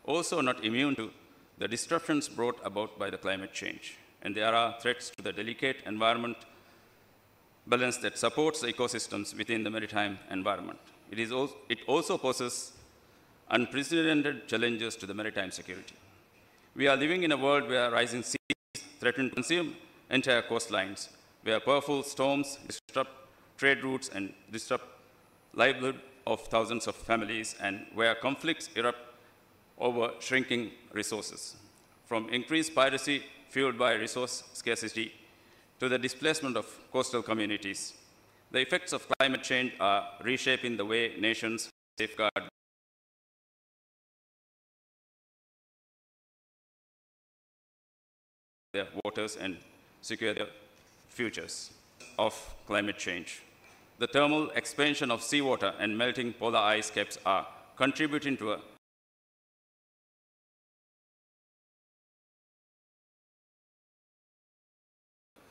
Speaker 15: also not immune to the disruptions brought about by the climate change, and there are threats to the delicate environment balance that supports the ecosystems within the maritime environment. It also poses unprecedented challenges to the maritime security. We are living in a world where rising seas threaten to consume entire coastlines, where powerful storms disrupt trade routes and disrupt livelihood of thousands of families, and where conflicts erupt over shrinking resources. From increased piracy fueled by resource scarcity to the displacement of coastal communities, the effects of climate change are reshaping the way nations safeguard their waters and secure their futures of climate change. The thermal expansion of seawater and melting polar ice caps are contributing to a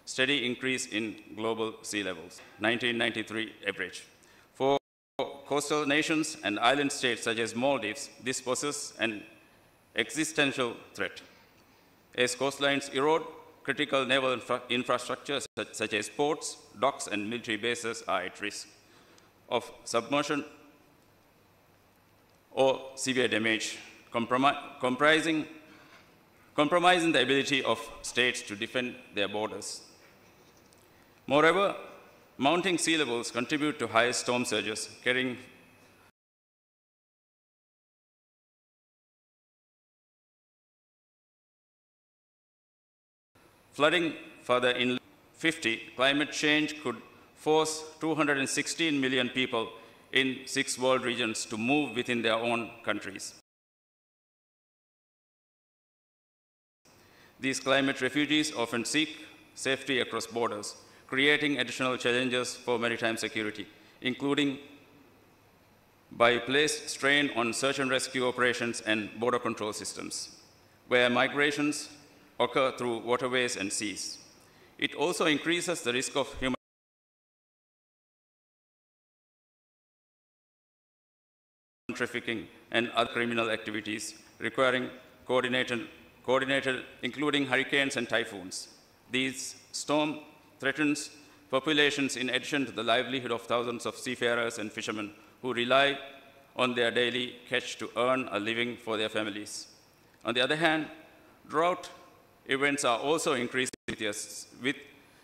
Speaker 15: steady increase in global sea levels, 1993 average. For coastal nations and island states such as Maldives, this poses an existential threat. As coastlines erode, critical naval infrastructure such as ports, docks, and military bases are at risk of submersion or severe damage, compromising the ability of states to defend their borders. Moreover, mounting sea levels contribute to high storm surges, carrying flooding further inland. 50, climate change could force 216 million people in 6 world regions to move within their own countries. These climate refugees often seek safety across borders, creating additional challenges for maritime security, including by placed strain on search and rescue operations and border control systems, where migrations occur through waterways and seas. It also increases the risk of human trafficking and other criminal activities requiring coordinated including hurricanes and typhoons. These storms threatens populations in addition to the livelihood of thousands of seafarers and fishermen who rely on their daily catch to earn a living for their families. On the other hand, drought events are also increasing with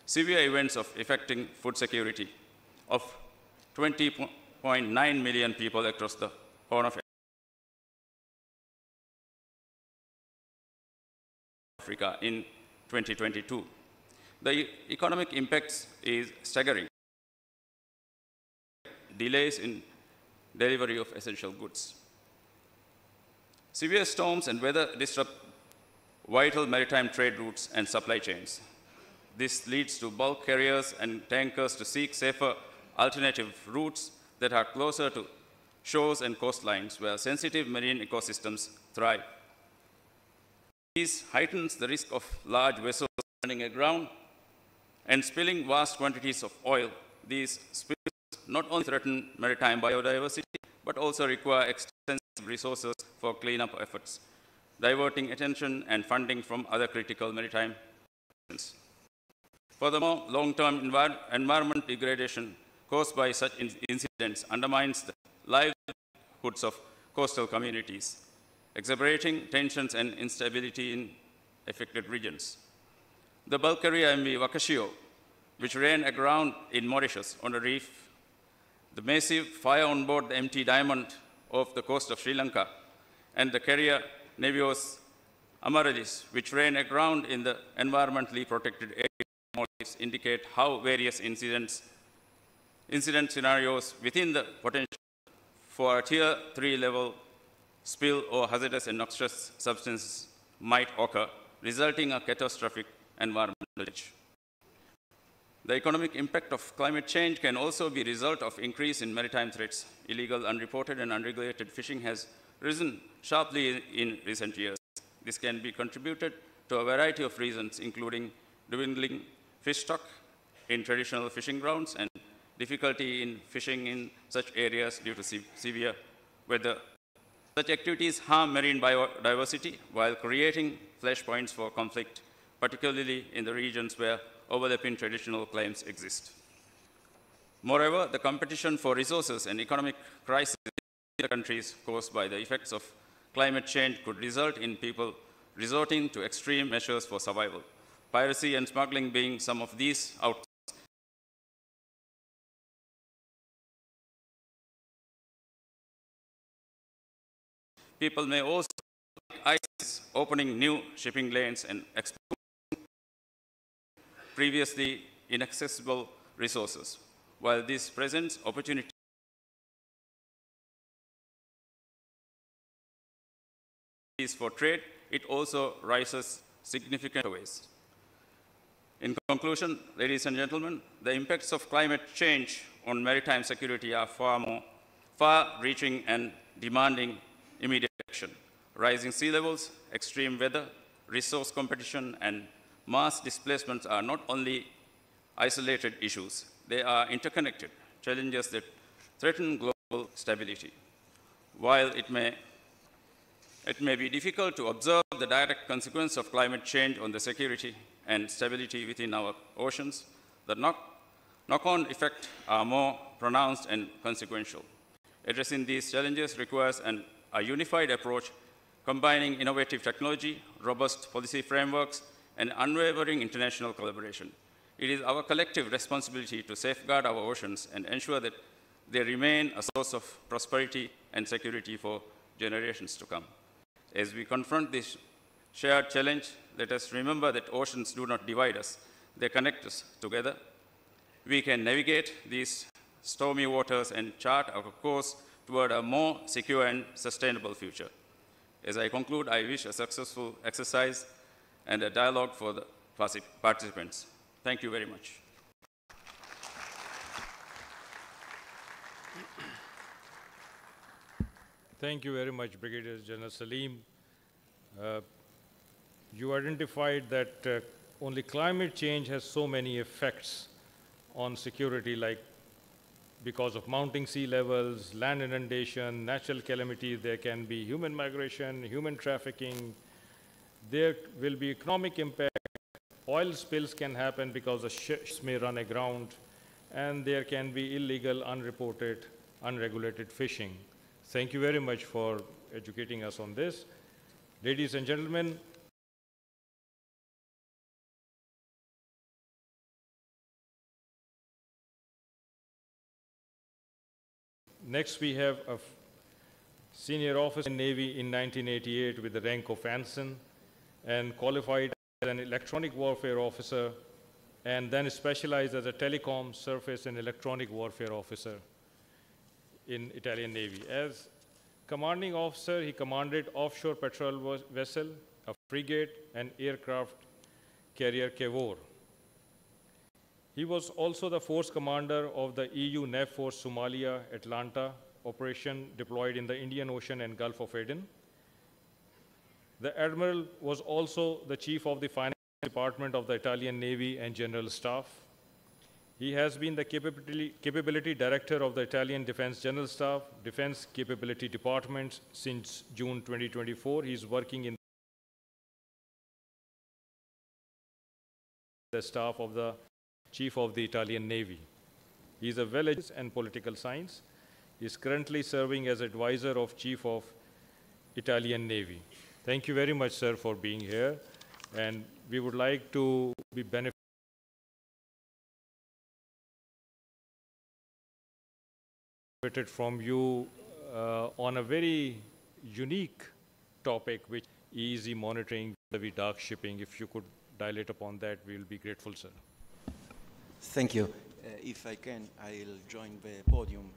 Speaker 15: severe events affecting food security of 20.9 million people across the Horn of Africa in 2022. The economic impacts is staggering. Delays in delivery of essential goods. Severe storms and weather disrupt vital maritime trade routes and supply chains. This leads to bulk carriers and tankers to seek safer alternative routes that are closer to shores and coastlines where sensitive marine ecosystems thrive. This heightens the risk of large vessels running aground and spilling vast quantities of oil. These spills not only threaten maritime biodiversity, but also require extensive resources for cleanup efforts, diverting attention and funding from other critical maritime missions. Furthermore, long-term environment degradation caused by such incidents undermines the livelihoods of coastal communities, exacerbating tensions and instability in affected regions. The bulk carrier MV Wakashio, which ran aground in Mauritius on a reef the massive fire on board the MT Diamond off the coast of Sri Lanka, and the carrier Navios Amaryllis, which ran aground in the environmentally protected area of Maldives, indicate how various incident scenarios within the potential for a Tier 3 level spill or hazardous and noxious substances might occur, resulting in a catastrophic environmental damage. The economic impact of climate change can also be a result of increase in maritime threats. Illegal, unreported, and unregulated fishing has risen sharply in recent years. This can be contributed to a variety of reasons, including dwindling fish stock in traditional fishing grounds and difficulty in fishing in such areas due to severe weather. Such activities harm marine biodiversity while creating flashpoints for conflict, particularly in the regions where overlapping traditional claims exist. Moreover, the competition for resources and economic crisis in the countries caused by the effects of climate change could result in people resorting to extreme measures for survival, piracy and smuggling being some of these outcomes. People may also ISIS opening new shipping lanes and exposing previously inaccessible resources. While this presents opportunities for trade, it also raises significant ways. In conclusion, ladies and gentlemen, the impacts of climate change on maritime security are far-reaching and demanding immediate action. Rising sea levels, extreme weather, resource competition, and mass displacements are not only isolated issues, they are interconnected challenges that threaten global stability. While it may be difficult to observe the direct consequence of climate change on the security and stability within our oceans, the knock-on effects are more pronounced and consequential. Addressing these challenges requires a unified approach combining innovative technology, robust policy frameworks, and unwavering international collaboration. It is our collective responsibility to safeguard our oceans and ensure that they remain a source of prosperity and security for generations to come. As we confront this shared challenge, let us remember that oceans do not divide us, they connect us together. We can navigate these stormy waters and chart our course toward a more secure and sustainable future. As I conclude, I wish a successful exercise and a dialogue for the participants. Thank you very much.
Speaker 12: Thank you very much, Brigadier General Salim. You identified that only climate change has so many effects on security, like because of mounting sea levels, land inundation, natural calamities, there can be human migration, human trafficking, there will be economic impact, oil spills can happen because the ships may run aground, and there can be illegal, unreported, unregulated fishing. Thank you very much for educating us on this. Ladies and gentlemen, next we have a senior officer in Navy in 1988 with the rank of ensign and qualified as an electronic warfare officer and then specialized as a telecom, surface and electronic warfare officer in Italian Navy. As commanding officer, he commanded offshore patrol vessel, a frigate, and aircraft carrier Cavour. He was also the force commander of the EU NAV Force Somalia Atlanta operation deployed in the Indian Ocean and Gulf of Aden. The Admiral was also the chief of the finance department of the Italian Navy and General Staff. He has been the capability director of the Italian Defense General Staff, Defense Capability Department since June 2024. He is working in the staff of the Chief of the Italian Navy. He is a well-educated and political science. He is currently serving as advisor of Chief of Italian Navy. Thank you very much, sir, for being here. And we would like to be beneficial from you on a very unique topic, which easy monitoring, the dark shipping. If you could dilate upon that, we will be grateful, sir.
Speaker 16: Thank you. If I can, I'll join the podium.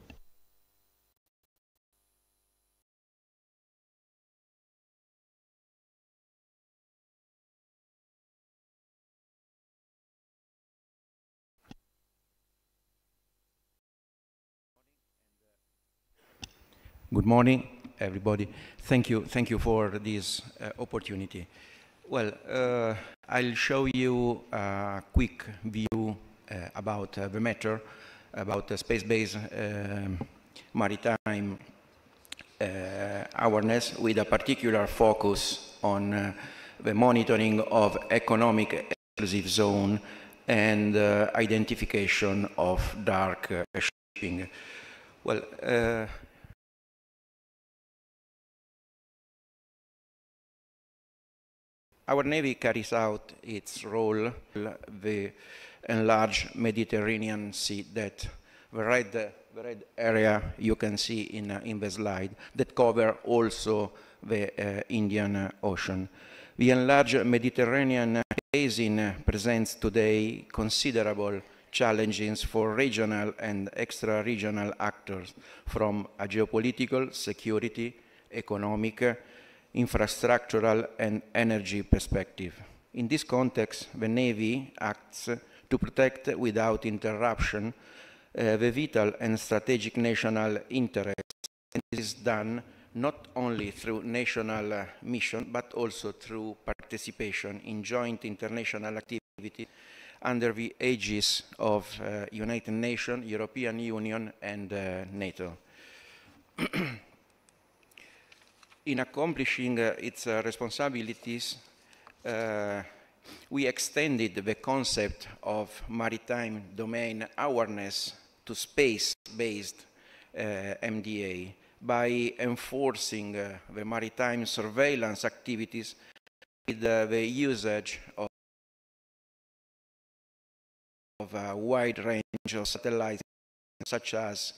Speaker 17: Good morning, everybody. Thank you for this opportunity. Well, I'll show you a quick view about the matter, about space-based maritime awareness, with a particular focus on the monitoring of economic exclusive zone and identification of dark shipping. Well, our Navy carries out its role, the enlarged Mediterranean Sea, that the red area you can see in the slide, that cover also the Indian Ocean. The enlarged Mediterranean basin presents today considerable challenges for regional and extra-regional actors from a geopolitical, security, economic, infrastructural and energy perspective. In this context, the Navy acts to protect without interruption the vital and strategic national interests, and this is done not only through national mission, but also through participation in joint international activity under the aegis of United Nations, European Union and NATO. In accomplishing its responsibilities, we extended the concept of maritime domain awareness to space-based MDA by enforcing the maritime surveillance activities with the usage of a wide range of satellites such as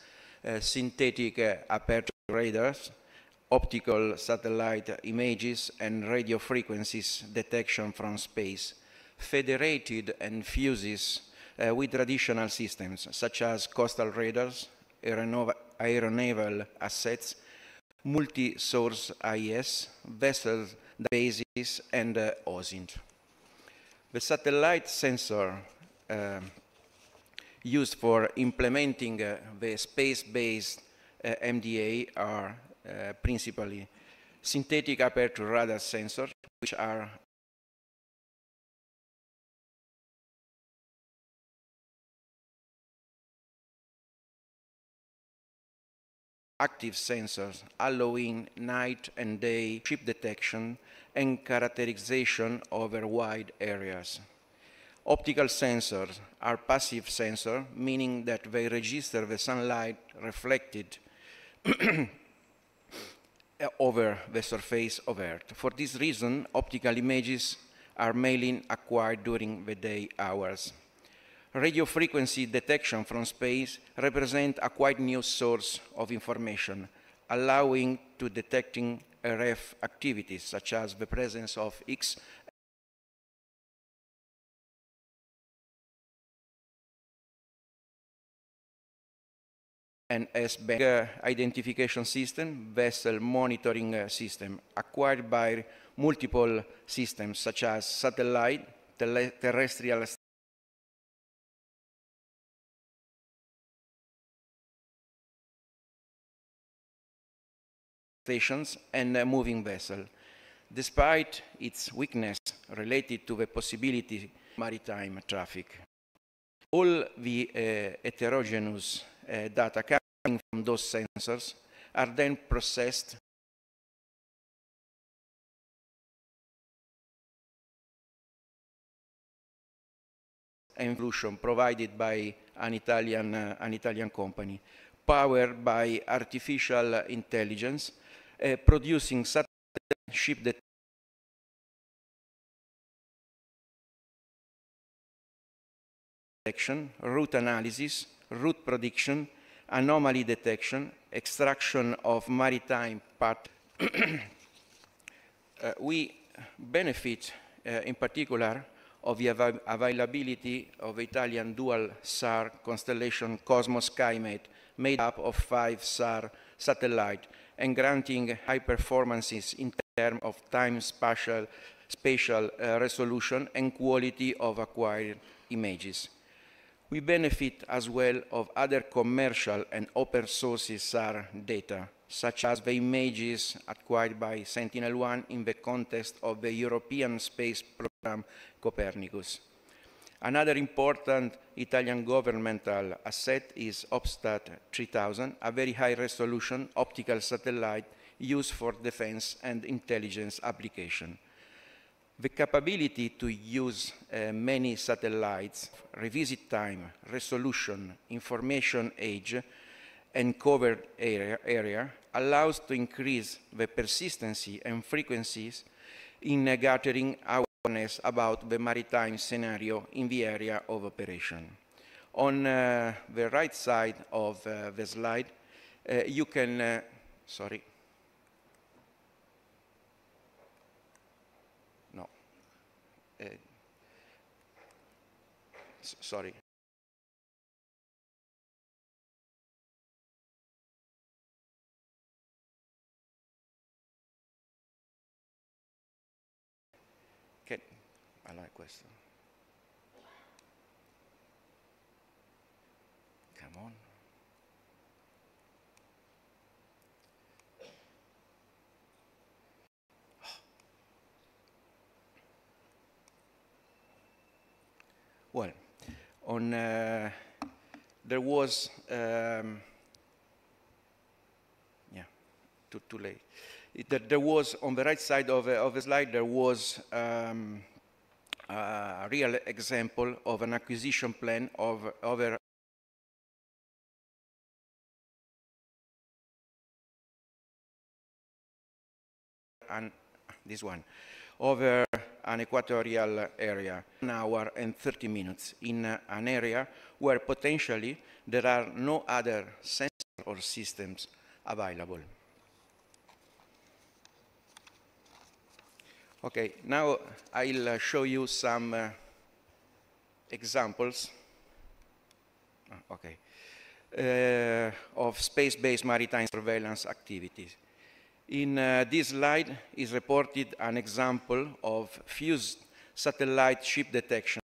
Speaker 17: synthetic aperture radars, optical satellite images and radio frequencies detection from space, federated and fuses with traditional systems such as coastal radars, aeronaval assets, multi-source IS, vessel bases, and OSINT. The satellite sensor used for implementing the space-based MDA are principally synthetic aperture radar sensors, which are active sensors allowing night and day ship detection and characterization over wide areas. Optical sensors are passive sensors, meaning that they register the sunlight reflected over the surface of Earth. For this reason, optical images are mainly acquired during the day hours. Radio frequency detection from space represents a quite new source of information, allowing to detecting RF activities such as the presence of X and S-band identification system, vessel monitoring system, acquired by multiple systems such as satellite, terrestrial stations, and a moving vessel. Despite its weakness related to the possibility of maritime traffic. All the heterogeneous data coming from those sensors are then processed and solution provided by an Italian company, powered by artificial intelligence, producing satellite ship detection, route analysis, route prediction, anomaly detection, extraction of maritime part. We benefit in particular of the availability of Italian dual SAR constellation Cosmos SkyMate, made up of 5 SAR satellites and granting high performances in terms of spatial resolution and quality of acquired images. We benefit as well of other commercial and open source SAR data, such as the images acquired by Sentinel-1 in the context of the European Space Program Copernicus. Another important Italian governmental asset is OPSAT 3000, a very high-resolution optical satellite used for defense and intelligence application. The capability to use many satellites, revisit time, resolution, information age, and covered area allows to increase the persistency and frequencies in gathering awareness about the maritime scenario in the area of operation. On the right side of the slide, you can, sorry. No. Sorry. Allora questo. Come on. Well, on there was yeah, too late. There was on the right side of the slide there was a real example of an acquisition plan of over this one over an equatorial area, 1 hour and 30 minutes in an area where potentially there are no other sensors or systems available. Okay, now I'll show you some examples of space-based maritime surveillance activities. In this slide is reported an example of fused satellite ship detection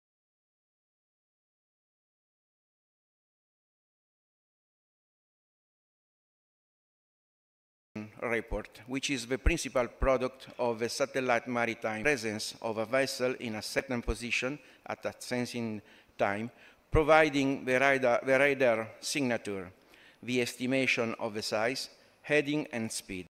Speaker 17: report, which is the principal product of a satellite maritime presence of a vessel in a certain position at a sensing time, providing the radar signature, the estimation of the size, heading, and speed.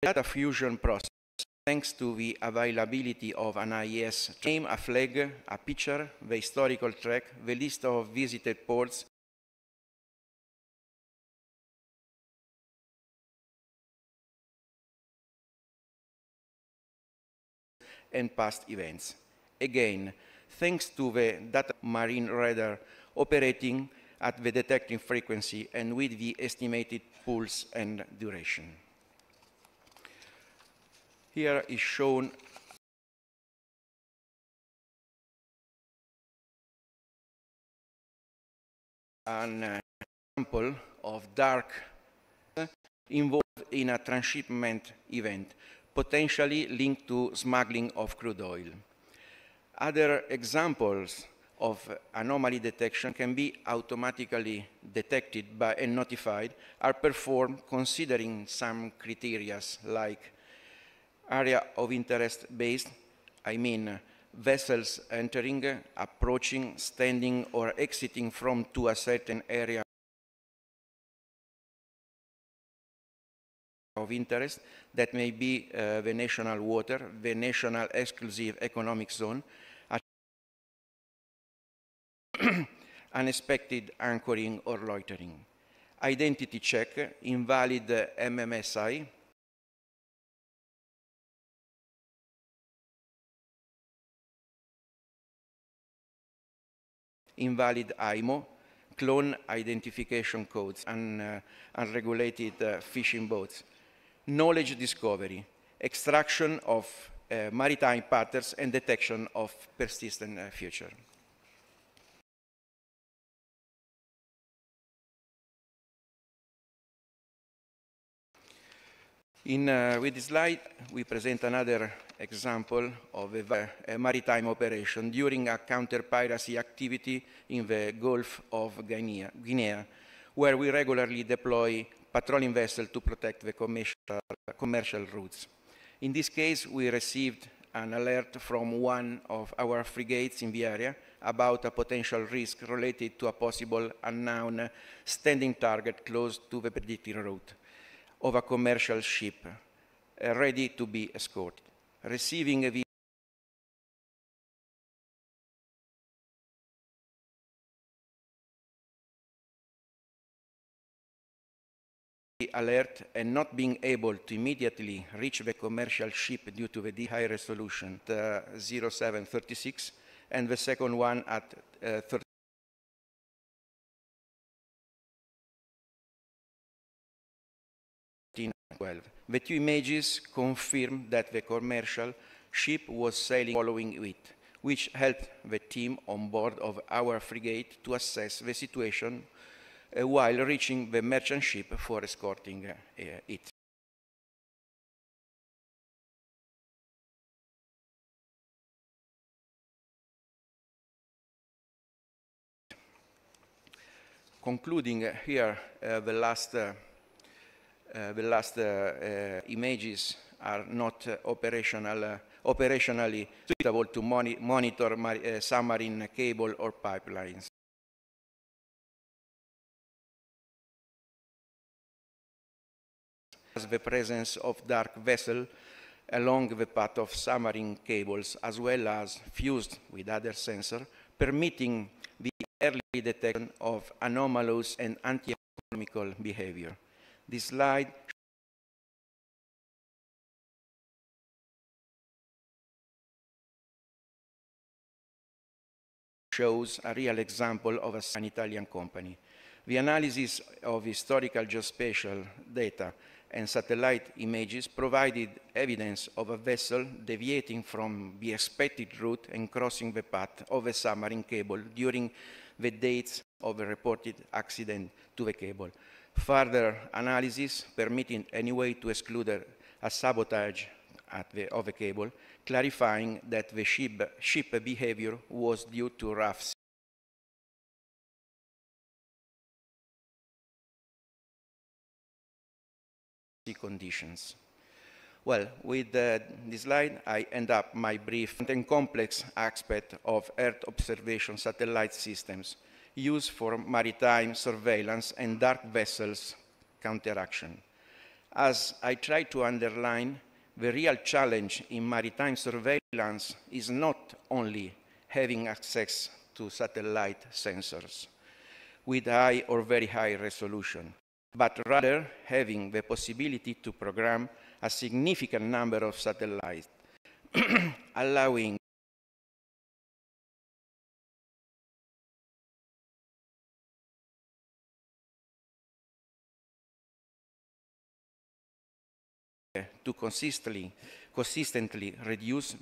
Speaker 17: The data fusion process, thanks to the availability of an IES, name, a flag, a picture, the historical track, the list of visited ports, and past events. Again, thanks to the data marine radar operating at the detecting frequency and with the estimated pulse and duration. Here is shown an example of dark involved in a transshipment event, potentially linked to smuggling of crude oil. Other examples of anomaly detection can be automatically detected and notified are performed considering some criteria like area of interest based, I mean vessels entering, approaching, standing, or exiting from to a certain area of interest that may be the national water, the national exclusive economic zone, unexpected anchoring or loitering. Identity check, invalid MMSI, invalid IMO, clone identification codes, and unregulated fishing boats, knowledge discovery, extraction of maritime patterns, and detection of persistent future. With this slide, we present another example of a maritime operation during a counter-piracy activity in the Gulf of Guinea, where we regularly deploy patrolling vessels to protect the commercial routes. In this case, we received an alert from one of our frigates in the area about a potential risk related to a possible unknown standing target close to the predicted route of a commercial ship ready to be escorted. Receiving the alert and not being able to immediately reach the commercial ship due to the high resolution at 0736, and the second one at 1312. The two images confirm that the commercial ship was sailing following it, which helped the team on board of our frigate to assess the situation while reaching the merchant ship for escorting it. Concluding here, the last images are not operationally suitable to monitor submarine cable or pipelines. The presence of dark vessel along the path of submarine cables, as well as fused with other sensors, permitting the early detection of anomalous and anti-economical behavior. This slide shows a real example of an Italian company. The analysis of historical geospatial data and satellite images provided evidence of a vessel deviating from the expected route and crossing the path of a submarine cable during the dates of a reported accident to the cable. Further analysis permitting any way to exclude a sabotage of the cable, clarifying that the ship behavior was due to rough sea conditions. Well, with this slide, I end up my brief and complex aspect of Earth observation satellite systems used for maritime surveillance and dark vessels counteraction. As I try to underline, the real challenge in maritime surveillance is not only having access to satellite sensors with high or very high resolution, but rather having the possibility to program a significant number of satellites, allowing to consistently reduce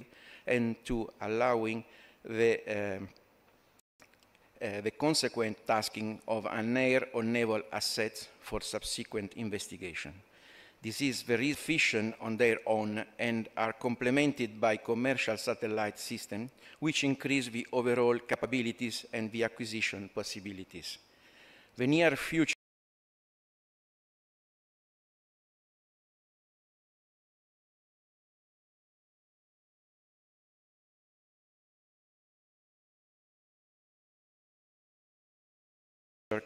Speaker 17: and to allowing the consequent tasking of an air or naval assets for subsequent investigation. This is very efficient on their own and are complemented by commercial satellite systems, which increase the overall capabilities and the acquisition possibilities. The near future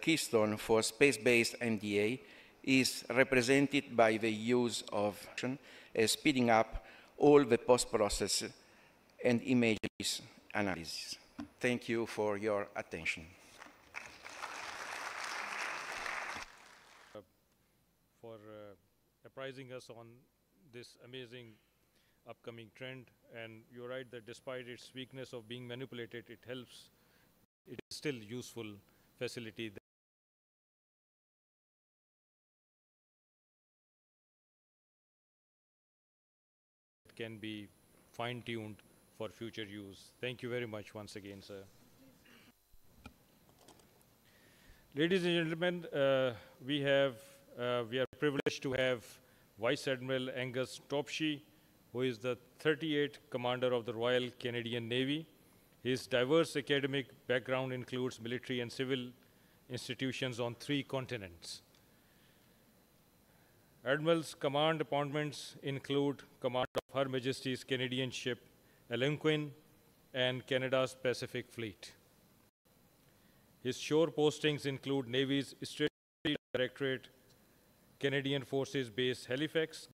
Speaker 17: keystone for space-based MDA is represented by the use of speeding up all the post-process and images analysis. Thank you for your attention.
Speaker 12: For apprising us on this amazing upcoming trend, and you're right that despite its weakness of being manipulated, it helps it is still useful facility that can be fine-tuned for future use. Thank you very much once again, sir. Ladies and gentlemen, we are privileged to have Vice Admiral Angus Topshee, who is the 38th Commander of the Royal Canadian Navy. His diverse academic background includes military and civil institutions on 3 continents. Admiral's command appointments include command of Her Majesty's Canadian ship Algonquin and Canada's Pacific Fleet. His shore postings include Navy's Strategy Directorate, Canadian Forces Base Halifax,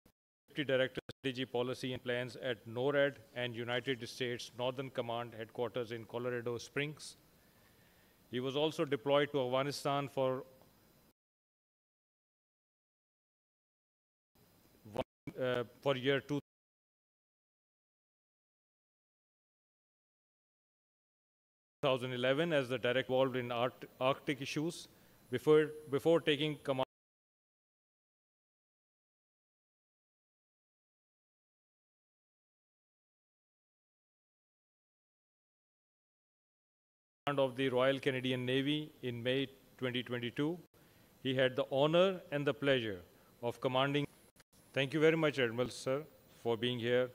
Speaker 12: Deputy Director Strategy Policy and Plans at NORAD and United States Northern Command Headquarters in Colorado Springs. He was also deployed to Afghanistan for year 2011 as the direct involved in Arctic issues before taking command of the Royal Canadian Navy in May 2022. He had the honor and the pleasure of commanding. Thank you very much, Admiral, sir, for being here.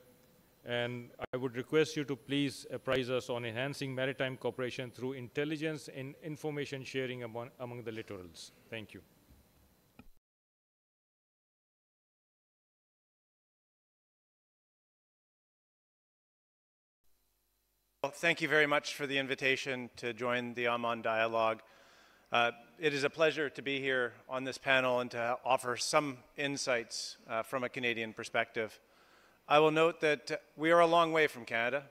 Speaker 12: And I would request you to please apprise us on enhancing maritime cooperation through intelligence and information sharing among the littorals. Thank you.
Speaker 18: Well, thank you very much for the invitation to join the Aman Dialogue. It is a pleasure to be here on this panel and to offer some insights from a Canadian perspective. I will note that we are a long way from Canada.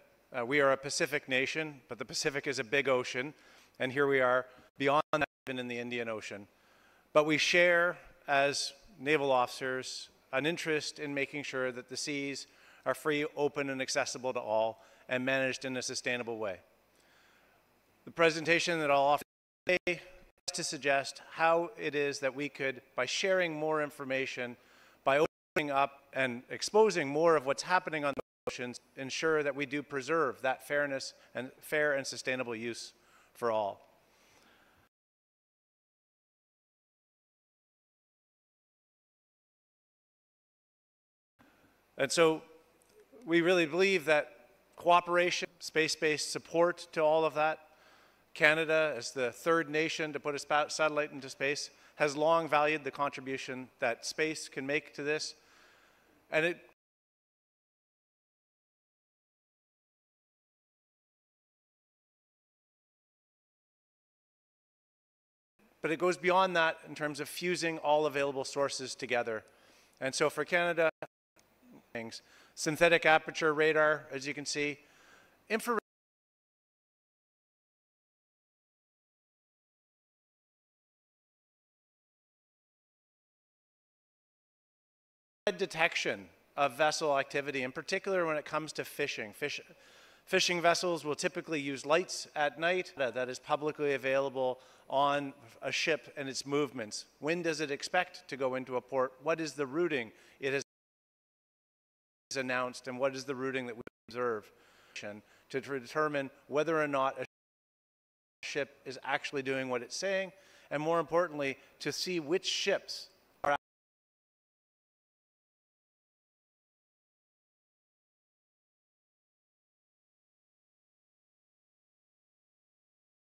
Speaker 18: We are a Pacific nation, but the Pacific is a big ocean, and here we are beyond that, even in the Indian Ocean. But we share, as naval officers, an interest in making sure that the seas are free, open, and accessible to all, and managed in a sustainable way. The presentation that I'll offer today is to suggest how it is that we could, by sharing more information, by opening up and exposing more of what's happening on the oceans, ensure that we do preserve that fairness and fair and sustainable use for all. And so we really believe that cooperation, space-based support to all of that, Canada, as the third nation to put a satellite into space, has long valued the contribution that space can make to this. And but it goes beyond that in terms of fusing all available sources together. And so for Canada, synthetic aperture radar, as you can see, infrared detection of vessel activity, in particular when it comes to fishing. Fishing vessels will typically use lights at night that is publicly available on a ship and its movements. When does it expect to go into a port? What is the routing it has announced, and what is the routing that we observe to determine whether or not a ship is actually doing what it's saying, and more importantly, to see which ships are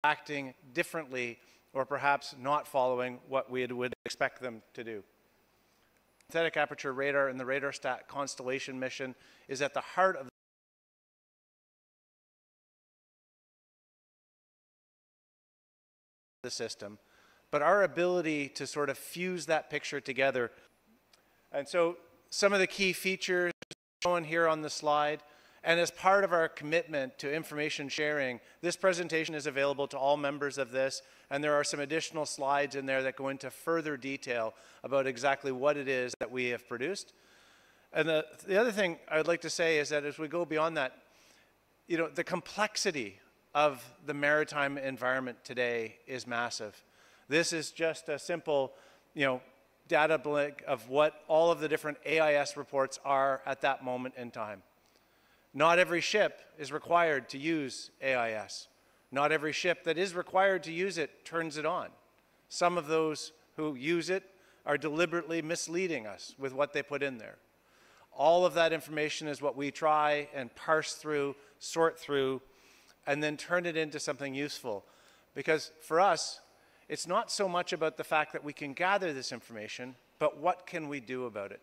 Speaker 18: acting differently or perhaps not following what we would expect them to do. Synthetic aperture radar and the RadarSat Constellation mission is at the heart of the system, but our ability to sort of fuse that picture together. And so some of the key features shown here on the slide, and as part of our commitment to information sharing, this presentation is available to all members of this, and there are some additional slides in there that go into further detail about exactly what it is that we have produced. And the other thing I would like to say is that as we go beyond that, you know, the complexity of the maritime environment today is massive. This is just a simple, data blank of what all of the different AIS reports are at that moment in time. Not every ship is required to use AIS. Not every ship that is required to use it turns it on. Some of those who use it are deliberately misleading us with what they put in there. All of that information is what we try and parse through, sort through, and then turn it into something useful. Because for us, it's not so much about the fact that we can gather this information, but what can we do about it?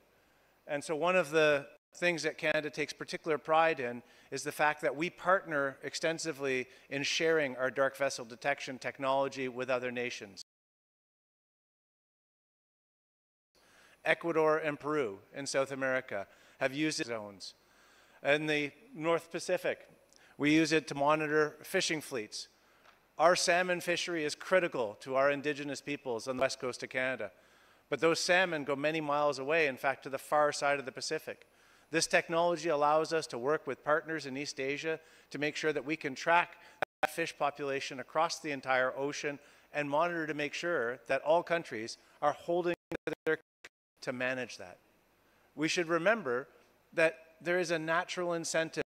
Speaker 18: And so one of the things that Canada takes particular pride in is the fact that we partner extensively in sharing our dark vessel detection technology with other nations. Ecuador and Peru in South America have used zones. In the North Pacific, we use it to monitor fishing fleets. Our salmon fishery is critical to our indigenous peoples on the west coast of Canada. But those salmon go many miles away, in fact, to the far side of the Pacific. This technology allows us to work with partners in East Asia to make sure that we can track that fish population across the entire ocean and monitor to make sure that all countries are holding their to manage that. We should remember that there is a natural incentive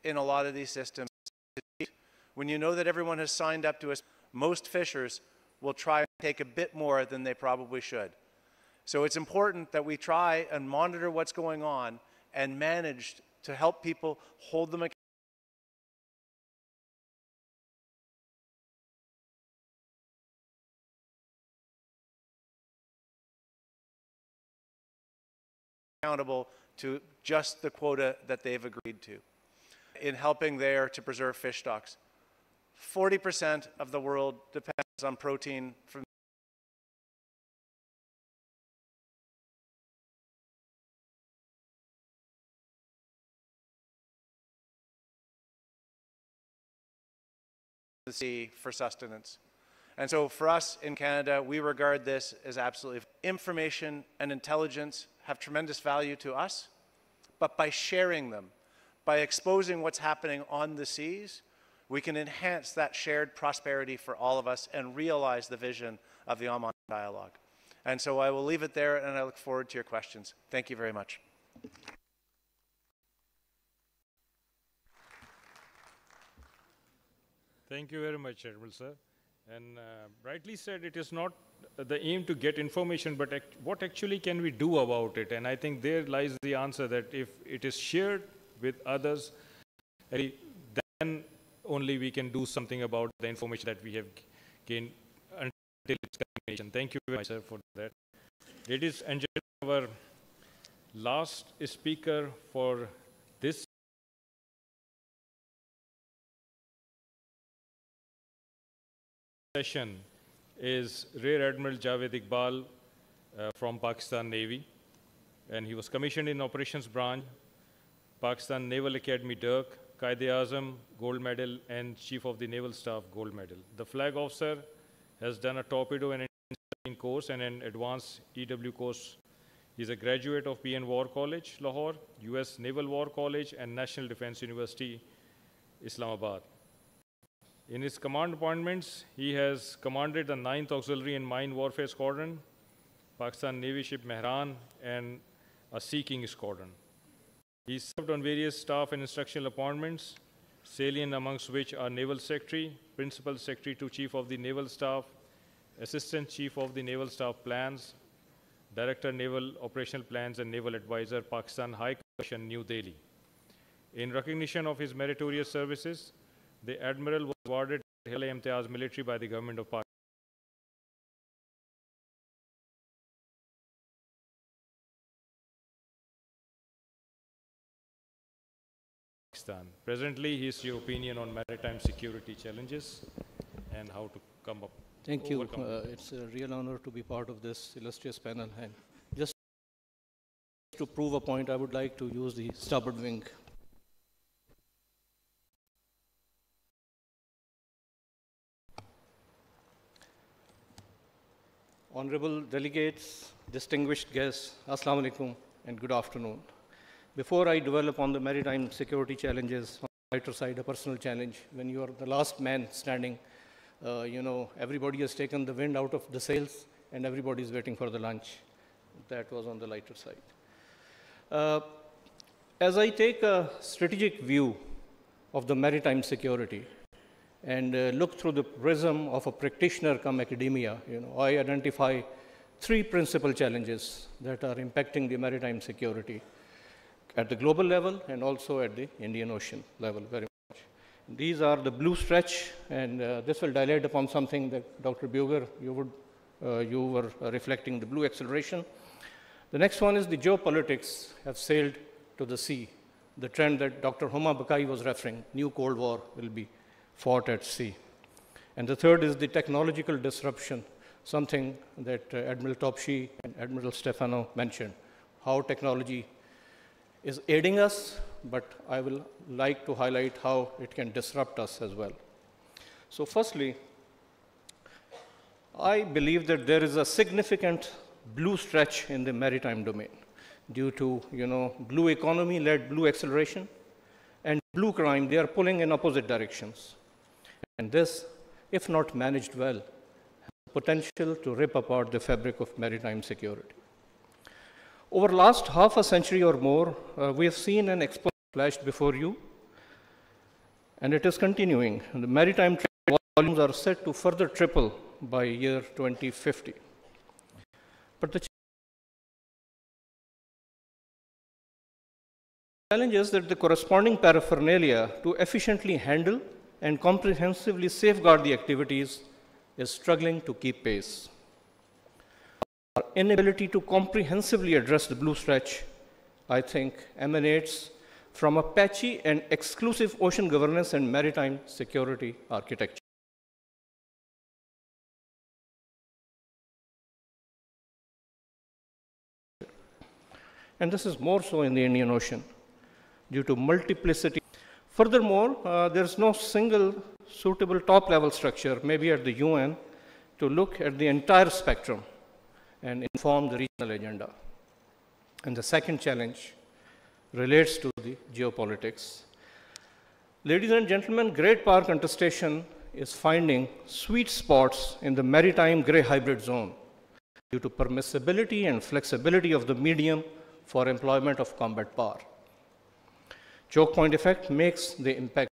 Speaker 18: in a lot of these systems. When you know that everyone has signed up to us, most fishers will try and take a bit more than they probably should. So it's important that we try and monitor what's going on and manage to help people hold them accountable to just the quota that they've agreed to in helping there to preserve fish stocks. 40% of the world depends on protein from the sea for sustenance. And so for us in Canada, we regard this as absolutely information and intelligence have tremendous value to us, but by sharing them, by exposing what's happening on the seas, we can enhance that shared prosperity for all of us and realize the vision of the Aman dialogue. And so I will leave it there, and I look forward to your questions. Thank you very much.
Speaker 12: Thank you very much, Admiral Sir. And rightly said, it is not the aim to get information, but what actually can we do about it? And I think there lies the answer, that if it is shared with others, then only we can do something about the information that we have gained until its communication. Thank you very much, sir, for that. Ladies and gentlemen, our last speaker for this session is Rear Admiral Javed Iqbal from Pakistan Navy, and he was commissioned in Operations Branch, Pakistan Naval Academy, Dirk, Qaid-e-Azam, Gold Medal, and Chief of the Naval Staff, Gold Medal. The flag officer has done a torpedo and engineering course and an advanced EW course. He is a graduate of PN War College, Lahore, US Naval War College, and National Defense University, Islamabad. In his command appointments, he has commanded the 9th Auxiliary and Mine Warfare Squadron, Pakistan Navy ship Mehran, and a Sea King Squadron. He served on various staff and instructional appointments, salient amongst which are Naval Secretary, Principal Secretary to Chief of the Naval Staff, Assistant Chief of the Naval Staff Plans, Director Naval Operational Plans, and Naval Advisor, Pakistan High Commission, New Delhi. In recognition of his meritorious services, the Admiral was awarded Hil-e-Imtiaz military by the government of Pakistan. Presently, he is your opinion on maritime security challenges and how to come up.
Speaker 19: Thank you. It's a real honor to be part of this illustrious panel. And just to prove a point, I would like to use the starboard wing. Honorable delegates, distinguished guests, Assalamu alaikum and good afternoon. Before I develop on the maritime security challenges, on the lighter side, a personal challenge, when you are the last man standing, everybody has taken the wind out of the sails and everybody is waiting for the lunch. That was on the lighter side. As I take a strategic view of the maritime security and look through the prism of a practitioner come academia, I identify three principal challenges that are impacting the maritime security at the global level and also at the Indian Ocean level very much. These are the blue stretch, and this will dilate upon something that Dr. Buger, you were reflecting the blue acceleration. The next one is the geopolitics have sailed to the sea. The trend that Dr. Homa Bakai was referring, new Cold War will be fought at sea. And the third is the technological disruption, something that Admiral Topsy and Admiral Stefano mentioned, how technology is aiding us, but I will like to highlight how it can disrupt us as well. So firstly, I believe that there is a significant blue stretch in the maritime domain due to, blue economy-led blue acceleration and blue crime. They are pulling in opposite directions. And this, if not managed well, has the potential to rip apart the fabric of maritime security. Over the last half a century or more, we have seen an explosion flashed before you, and it is continuing. The maritime trade volumes are set to further triple by year 2050. But the challenge is that the corresponding paraphernalia to efficiently handle and comprehensively safeguard the activities is struggling to keep pace. Our inability to comprehensively address the blue stretch, I think, emanates from a patchy and exclusive ocean governance and maritime security architecture. And this is more so in the Indian Ocean due to multiplicity. Furthermore, there is no single suitable top-level structure, maybe at the UN, to look at the entire spectrum and inform the regional agenda. And the second challenge relates to the geopolitics. Ladies and gentlemen, great power contestation is finding sweet spots in the maritime gray hybrid zone due to permissibility and flexibility of the medium for employment of combat power. Choke point effect makes the impact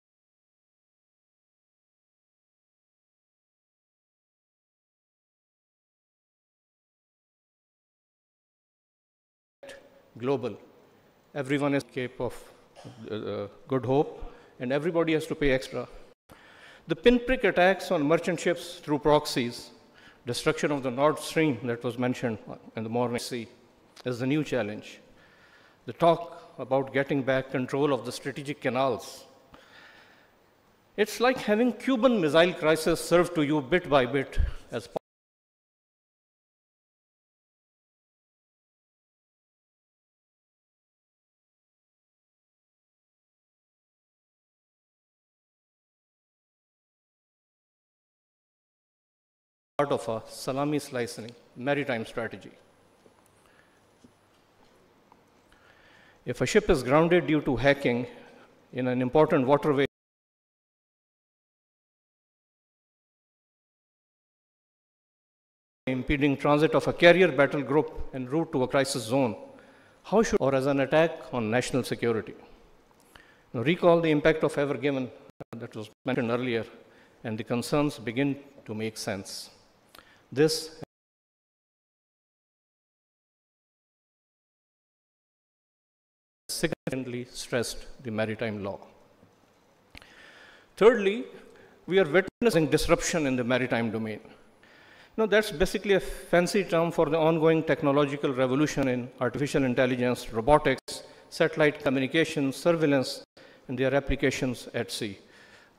Speaker 19: global. Everyone is Cape of Good Hope, and everybody has to pay extra. The pinprick attacks on merchant ships through proxies, destruction of the Nord Stream that was mentioned in the morning sea, is the new challenge. The talk about getting back control of the strategic canals. It's like having Cuban Missile Crisis served to you bit by bit as part of a salami slicing maritime strategy. If a ship is grounded due to hacking in an important waterway, impeding transit of a carrier battle group en route to a crisis zone, how should, or as an attack on national security? Now recall the impact of Ever Given that was mentioned earlier, and the concerns begin to make sense. This significantly stressed the maritime law. Thirdly, we are witnessing disruption in the maritime domain. Now, that's basically a fancy term for the ongoing technological revolution in artificial intelligence, robotics, satellite communications, surveillance, and their applications at sea.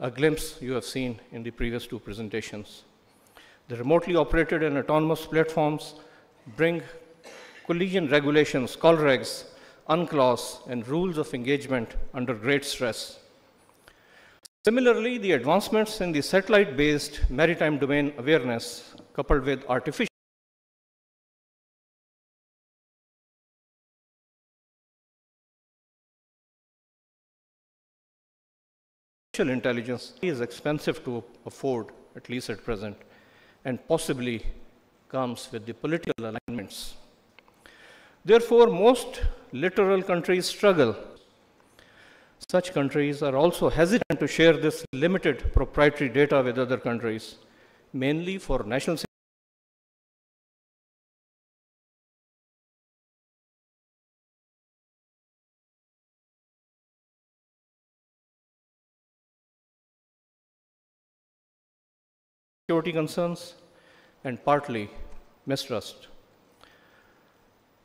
Speaker 19: A glimpse you have seen in the previous two presentations. The remotely operated and autonomous platforms bring collision regulations, call regs, UNCLOS, and rules of engagement under great stress. Similarly, the advancements in the satellite-based maritime domain awareness, coupled with artificial intelligence is expensive to afford, at least at present, and possibly comes with the political alignments. Therefore, most littoral countries struggle. Such countries are also hesitant to share this limited proprietary data with other countries, mainly for national security concerns and partly mistrust.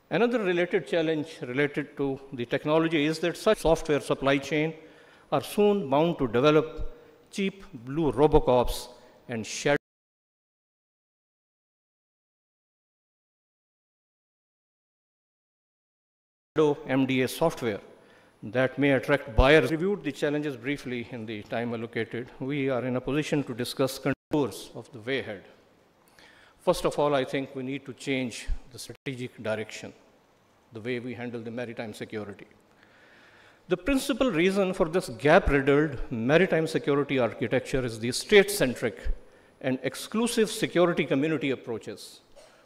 Speaker 19: Another related challenge related to the technology is that such software supply chain are soon bound to develop cheap blue robocops and shadow MDA software that may attract buyers. Reviewed the challenges briefly in the time allocated. We are in a position to discuss contours of the way ahead. First of all, I think we need to change the strategic direction, the way we handle the maritime security. The principal reason for this gap-riddled maritime security architecture is the state-centric and exclusive security community approaches,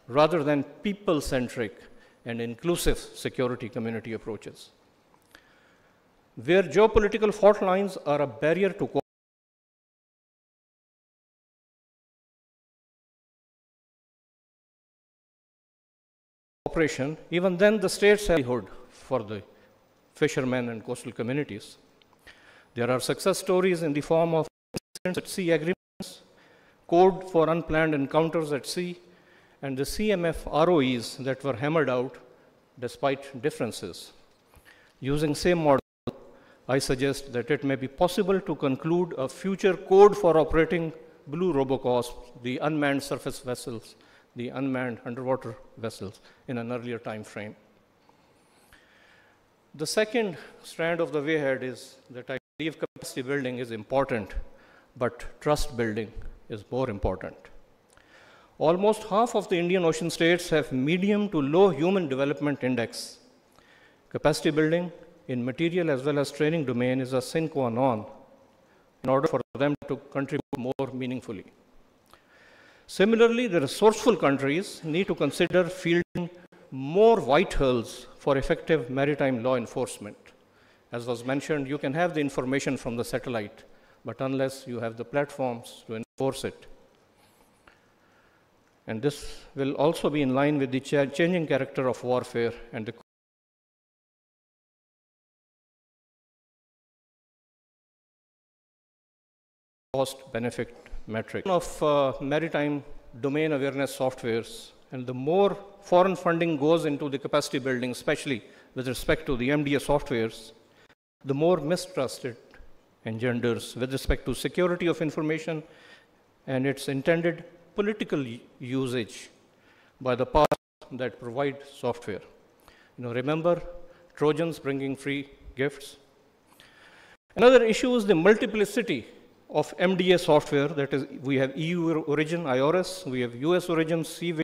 Speaker 19: rather than people-centric and inclusive security community approaches. Where geopolitical fault lines are a barrier to cooperation, even then the states have livelihood for the fishermen and coastal communities. There are success stories in the form of at sea agreements, code for unplanned encounters at sea, and the CMF ROEs that were hammered out despite differences. Using same model, I suggest that it may be possible to conclude a future code for operating blue robocops, the unmanned surface vessels, the unmanned underwater vessels, in an earlier time frame. The second strand of the way ahead is that I believe capacity building is important, but trust building is more important. Almost half of the Indian Ocean states have medium to low human development index. Capacity building in material as well as training domain is a sine qua non in order for them to contribute more meaningfully. Similarly, the resourceful countries need to consider fielding more white hulls for effective maritime law enforcement. As was mentioned, you can have the information from the satellite, but unless you have the platforms to enforce it. And this will also be in line with the changing character of warfare and the cost-benefit metric of maritime domain awareness softwares. And the more foreign funding goes into the capacity building, especially with respect to the MDA softwares, the more mistrust it engenders with respect to security of information and its intended political usage by the powers that provide software. Remember Trojans bringing free gifts? Another issue is the multiplicity of MDA software. That is, we have EU origin, IORIS, we have US origin, Sea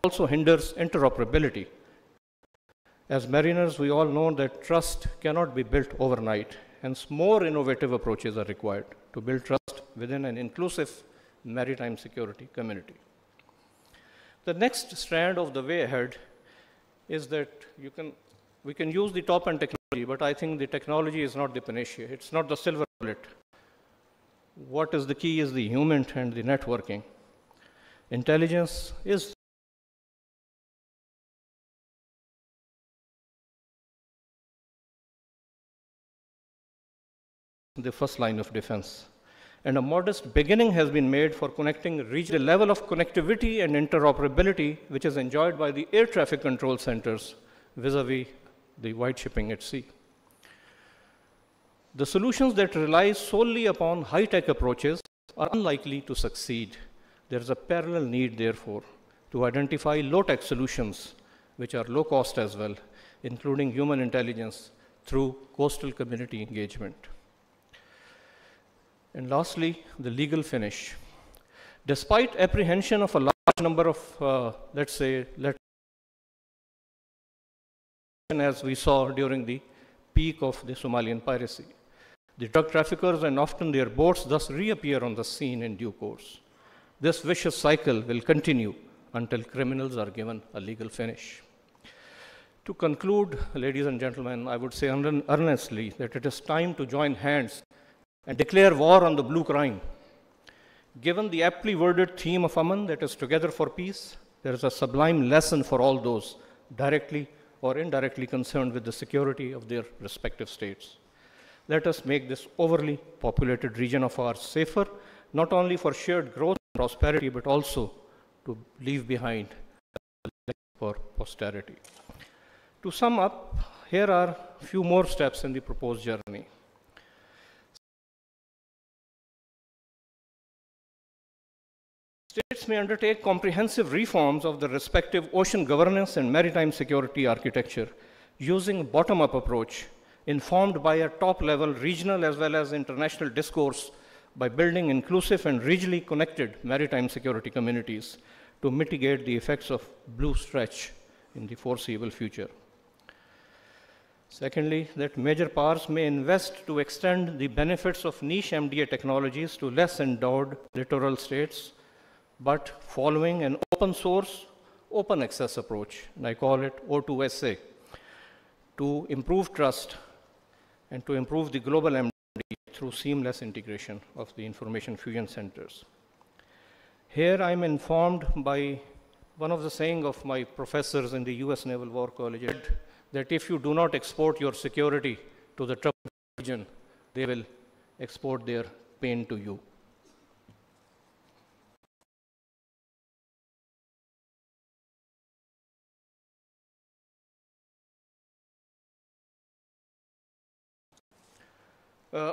Speaker 19: also hinders interoperability. As mariners, we all know that trust cannot be built overnight, hence more innovative approaches are required to build trust within an inclusive maritime security community. The next strand of the way ahead is that we can use the top-end technology, but I think the technology is not the panacea. It's not the silver bullet. What is the key is the human and the networking. Intelligence is the first line of defense. And a modest beginning has been made for connecting the level of connectivity and interoperability which is enjoyed by the air traffic control centers vis-a-vis the white shipping at sea. The solutions that rely solely upon high-tech approaches are unlikely to succeed. There is a parallel need, therefore, to identify low-tech solutions which are low cost as well, including human intelligence through coastal community engagement. And lastly, the legal finish. Despite apprehension of a large number of, let's say, as we saw during the peak of the Somalian piracy. The drug traffickers and often their boats thus reappear on the scene in due course. This vicious cycle will continue until criminals are given a legal finish. To conclude, ladies and gentlemen, I would say earnestly that it is time to join hands and declare war on the blue crime. Given the aptly worded theme of Aman, that is together for peace, there is a sublime lesson for all those directly or indirectly concerned with the security of their respective states. Let us make this overly populated region of ours safer, not only for shared growth and prosperity, but also to leave behind for posterity. To sum up, here are a few more steps in the proposed journey. States may undertake comprehensive reforms of the respective ocean governance and maritime security architecture using a bottom-up approach informed by a top-level regional as well as international discourse by building inclusive and regionally connected maritime security communities to mitigate the effects of blue stretch in the foreseeable future. Secondly, that major powers may invest to extend the benefits of niche MDA technologies to less endowed littoral states, but following an open source, open access approach, and I call it O2SA, to improve trust and to improve the global MDA through seamless integration of the information fusion centers. Here I'm informed by one of the saying of my professors in the US Naval War College that if you do not export your security to the troubled region, they will export their pain to you.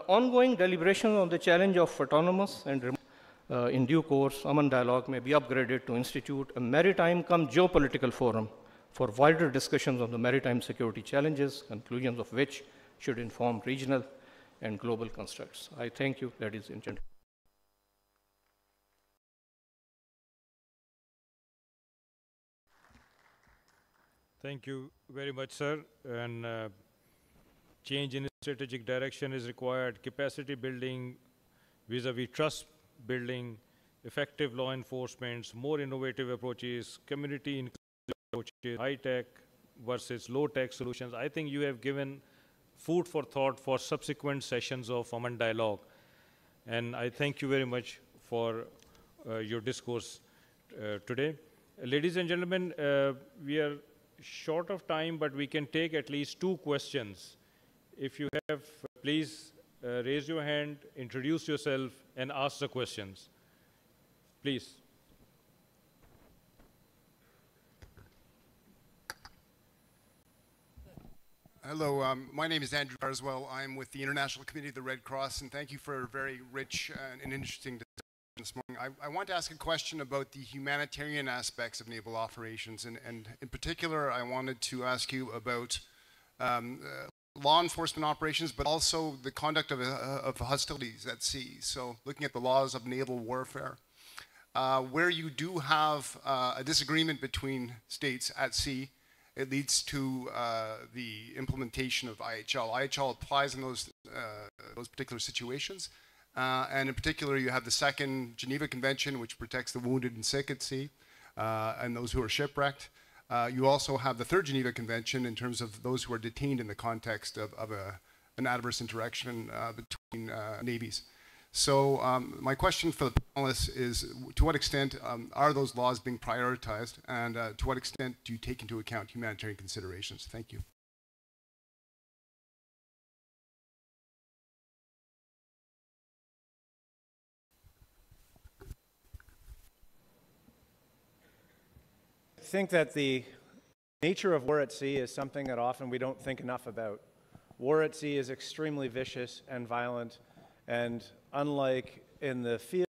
Speaker 19: Ongoing deliberations on the challenge of autonomous and in due course, Aman Dialogue may be upgraded to institute a maritime cum geopolitical forum for wider discussions on the maritime security challenges, conclusions of which should inform regional and global constructs. I thank you, ladies and gentlemen.
Speaker 12: Thank you very much, sir. And change in strategic direction is required. Capacity building vis-a-vis trust building, effective law enforcement, more innovative approaches, community inclusive approaches, high-tech versus low-tech solutions. I think you have given food for thought for subsequent sessions of Aman Dialogue. And I thank you very much for your discourse today. Ladies and gentlemen, we are short of time, but we can take at least 2 questions. If you have, please raise your hand, introduce yourself, and ask the questions. Please.
Speaker 20: Hello, my name is Andrew Carswell. I'm with the International Committee of the Red Cross, and thank you for a very rich and interesting discussion this morning. I want to ask a question about the humanitarian aspects of naval operations, and in particular, I wanted to ask you about law enforcement operations, but also the conduct of hostilities at sea. So looking at the laws of naval warfare, where you do have a disagreement between states at sea, it leads to the implementation of IHL. IHL applies in those particular situations. And in particular, you have the second Geneva Convention, which protects the wounded and sick at sea and those who are shipwrecked. You also have the third Geneva Convention in terms of those who are detained in the context of an adverse interaction between navies. So my question for the panelists is, to what extent are those laws being prioritized, and to what extent do you take into account humanitarian considerations? Thank you.
Speaker 18: I think that the nature of war at sea is something that often we don't think enough about. War at sea is extremely vicious and violent, and unlike in the field,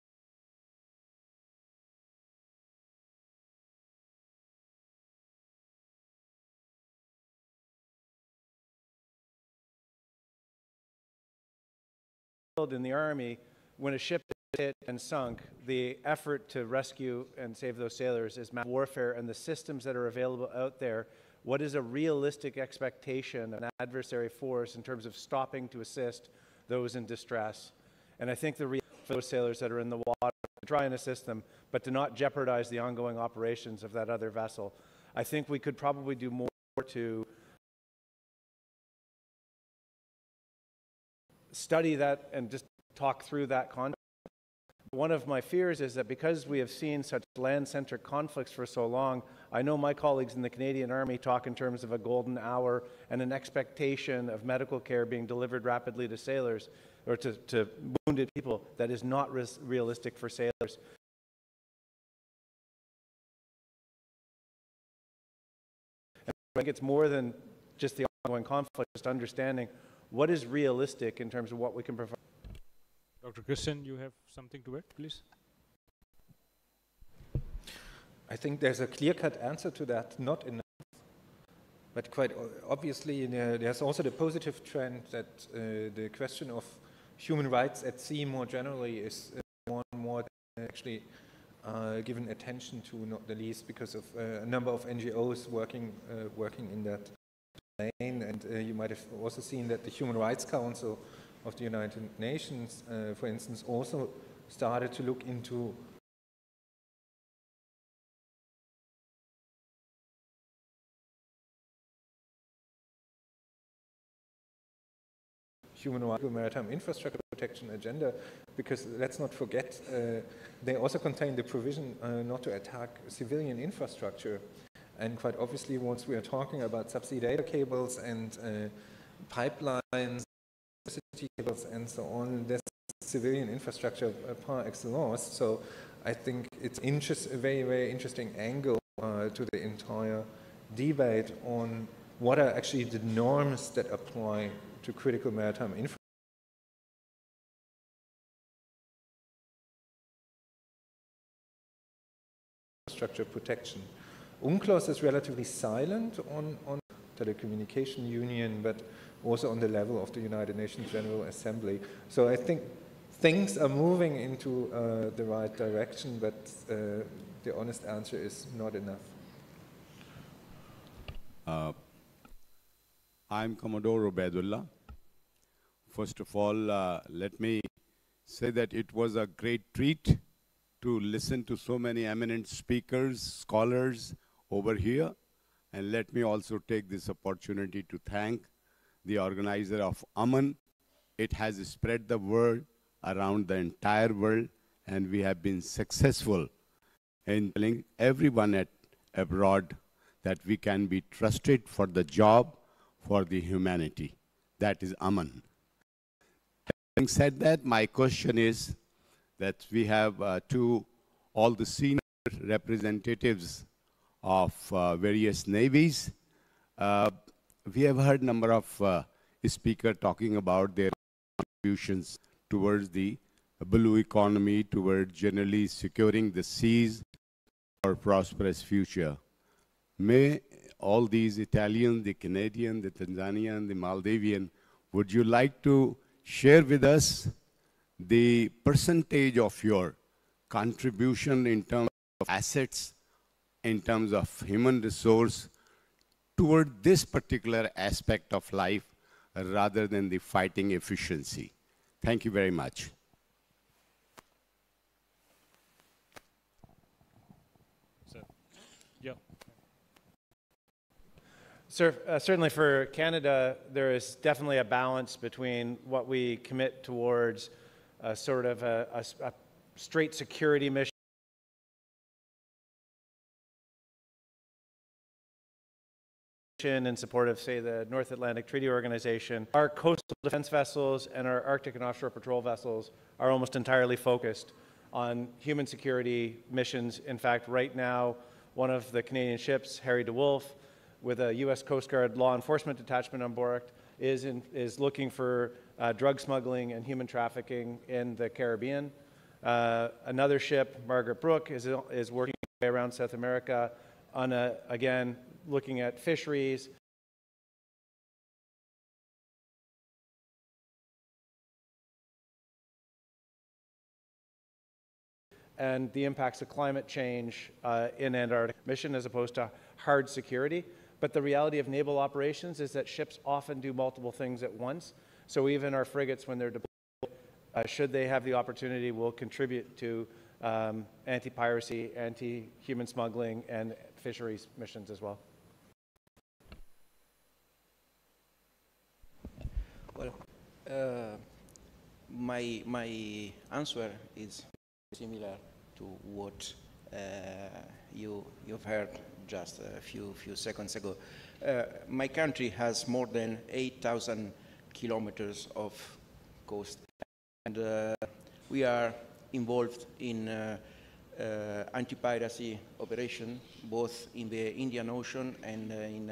Speaker 18: in the Army, when a ship is hit and sunk, the effort to rescue and save those sailors is mass warfare, and the systems that are available out there what is a realistic expectation of an adversary force in terms of stopping to assist those in distress. And I think for those sailors that are in the water, to try and assist them, but to not jeopardize the ongoing operations of that other vessel. I think we could probably do more to study that and just talk through that context. One of my fears is that because we have seen such land-centric conflicts for so long, I know my colleagues in the Canadian Army talk in terms of a golden hour and an expectation of medical care being delivered rapidly to sailors or to wounded people that is not realistic for sailors. And I think it's more than just the ongoing conflict, just understanding what is realistic in terms of what we can provide.
Speaker 12: Dr. Christian, you have something to add, please?
Speaker 13: I think there's a clear-cut answer to that, not enough. But quite obviously, there's also the positive trend that the question of human rights at sea more generally is more and more actually given attention to, not the least because of a number of NGOs working in that domain. And you might have also seen that the Human Rights Council of the United Nations, for instance, also started to look into human rights maritime infrastructure protection agenda, because let's not forget, they also contain the provision not to attack civilian infrastructure. And quite obviously, once we are talking about subsea data cables and pipelines, electricity cables and so on, there's civilian infrastructure par excellence. So I think it's a very, very interesting angle to the entire debate on what are actually the norms that apply to critical maritime infrastructure protection. UNCLOS is relatively silent on telecommunication union, but also on the level of the United Nations General Assembly. So I think things are moving into the right direction, but the honest answer is not enough.
Speaker 21: I'm Commodore Ubaidullah. First of all, let me say that it was a great treat to listen to so many eminent speakers, scholars over here. And let me also take this opportunity to thank the organizer of Aman. It has spread the word around the entire world, and we have been successful in telling everyone abroad that we can be trusted for the job for the humanity. That is Aman. Having said that, my question is that we have all the senior representatives of various navies. We have heard a number of speakers talking about their contributions towards the blue economy, towards generally securing the seas for a prosperous future. May all these Italians, the Canadian, the Tanzanian, the Maldivian, would you like to share with us the percentage of your contribution in terms of assets, in terms of human resource, toward this particular aspect of life rather than the fighting efficiency? Thank you very much.
Speaker 12: Yeah.
Speaker 18: Sir, certainly for Canada, there is definitely a balance between what we commit towards sort of a straight security mission in support of, say, the North Atlantic Treaty Organization. Our coastal defense vessels and our Arctic and offshore patrol vessels are almost entirely focused on human security missions. In fact, right now, one of the Canadian ships, Harry DeWolf, with a U.S. Coast Guard law enforcement detachment on board, is looking for drug smuggling and human trafficking in the Caribbean. Another ship, Margaret Brooke, is working around South America on again, looking at fisheries. And the impacts of climate change in Antarctic mission as opposed to hard security. But the reality of naval operations is that ships often do multiple things at once. So even our frigates, when they're deployed, should they have the opportunity, will contribute to anti-piracy, anti-human smuggling, and fisheries missions as well.
Speaker 17: Well, my answer is similar to what you've heard just a few seconds ago. My country has more than 8,000 kilometers of coast, and we are involved in anti-piracy operation both in the Indian Ocean and in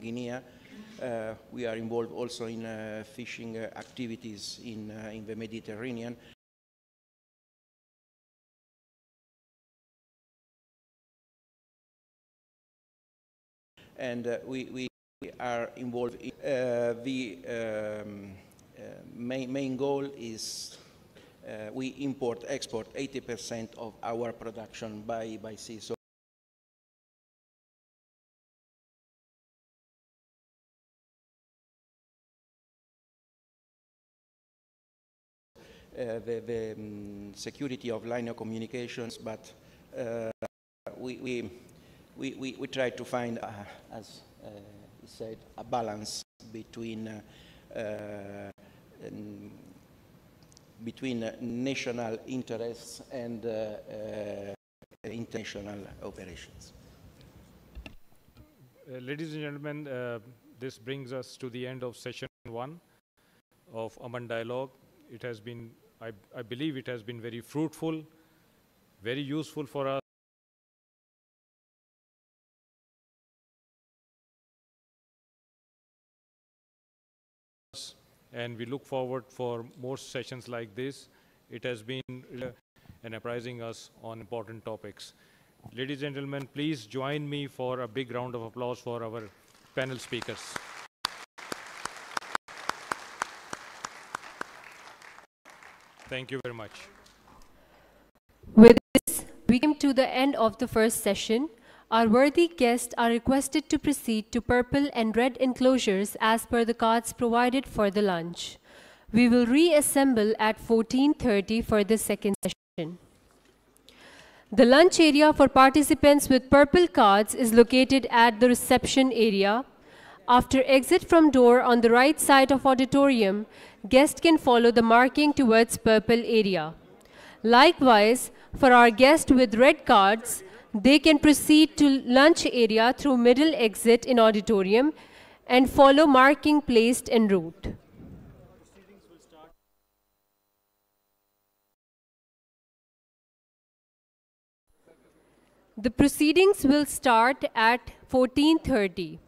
Speaker 17: Guinea. We are involved also in fishing activities in the Mediterranean. And we are involved in the main goal is we export 80% of our production by sea. So the security of line of communications, but we try to find, as he said, a balance between national interests and international operations.
Speaker 12: Ladies and gentlemen, this brings us to the end of session 1 of Aman Dialogue. It has been, I believe it has been very fruitful, very useful for us. And we look forward for more sessions like this. It has been and apprising us on important topics. Ladies and gentlemen, please join me for a big round of applause for our panel speakers. Thank you very much.
Speaker 11: With this, we came to the end of the first session. Our worthy guests are requested to proceed to purple and red enclosures as per the cards provided for the lunch. We will reassemble at 14:30 for the second session. The lunch area for participants with purple cards is located at the reception area. After exit from door on the right side of auditorium, guests can follow the marking towards purple area. Likewise, for our guests with red cards, they can proceed to lunch area through middle exit in auditorium and follow marking placed en route. The proceedings will start at 14:30.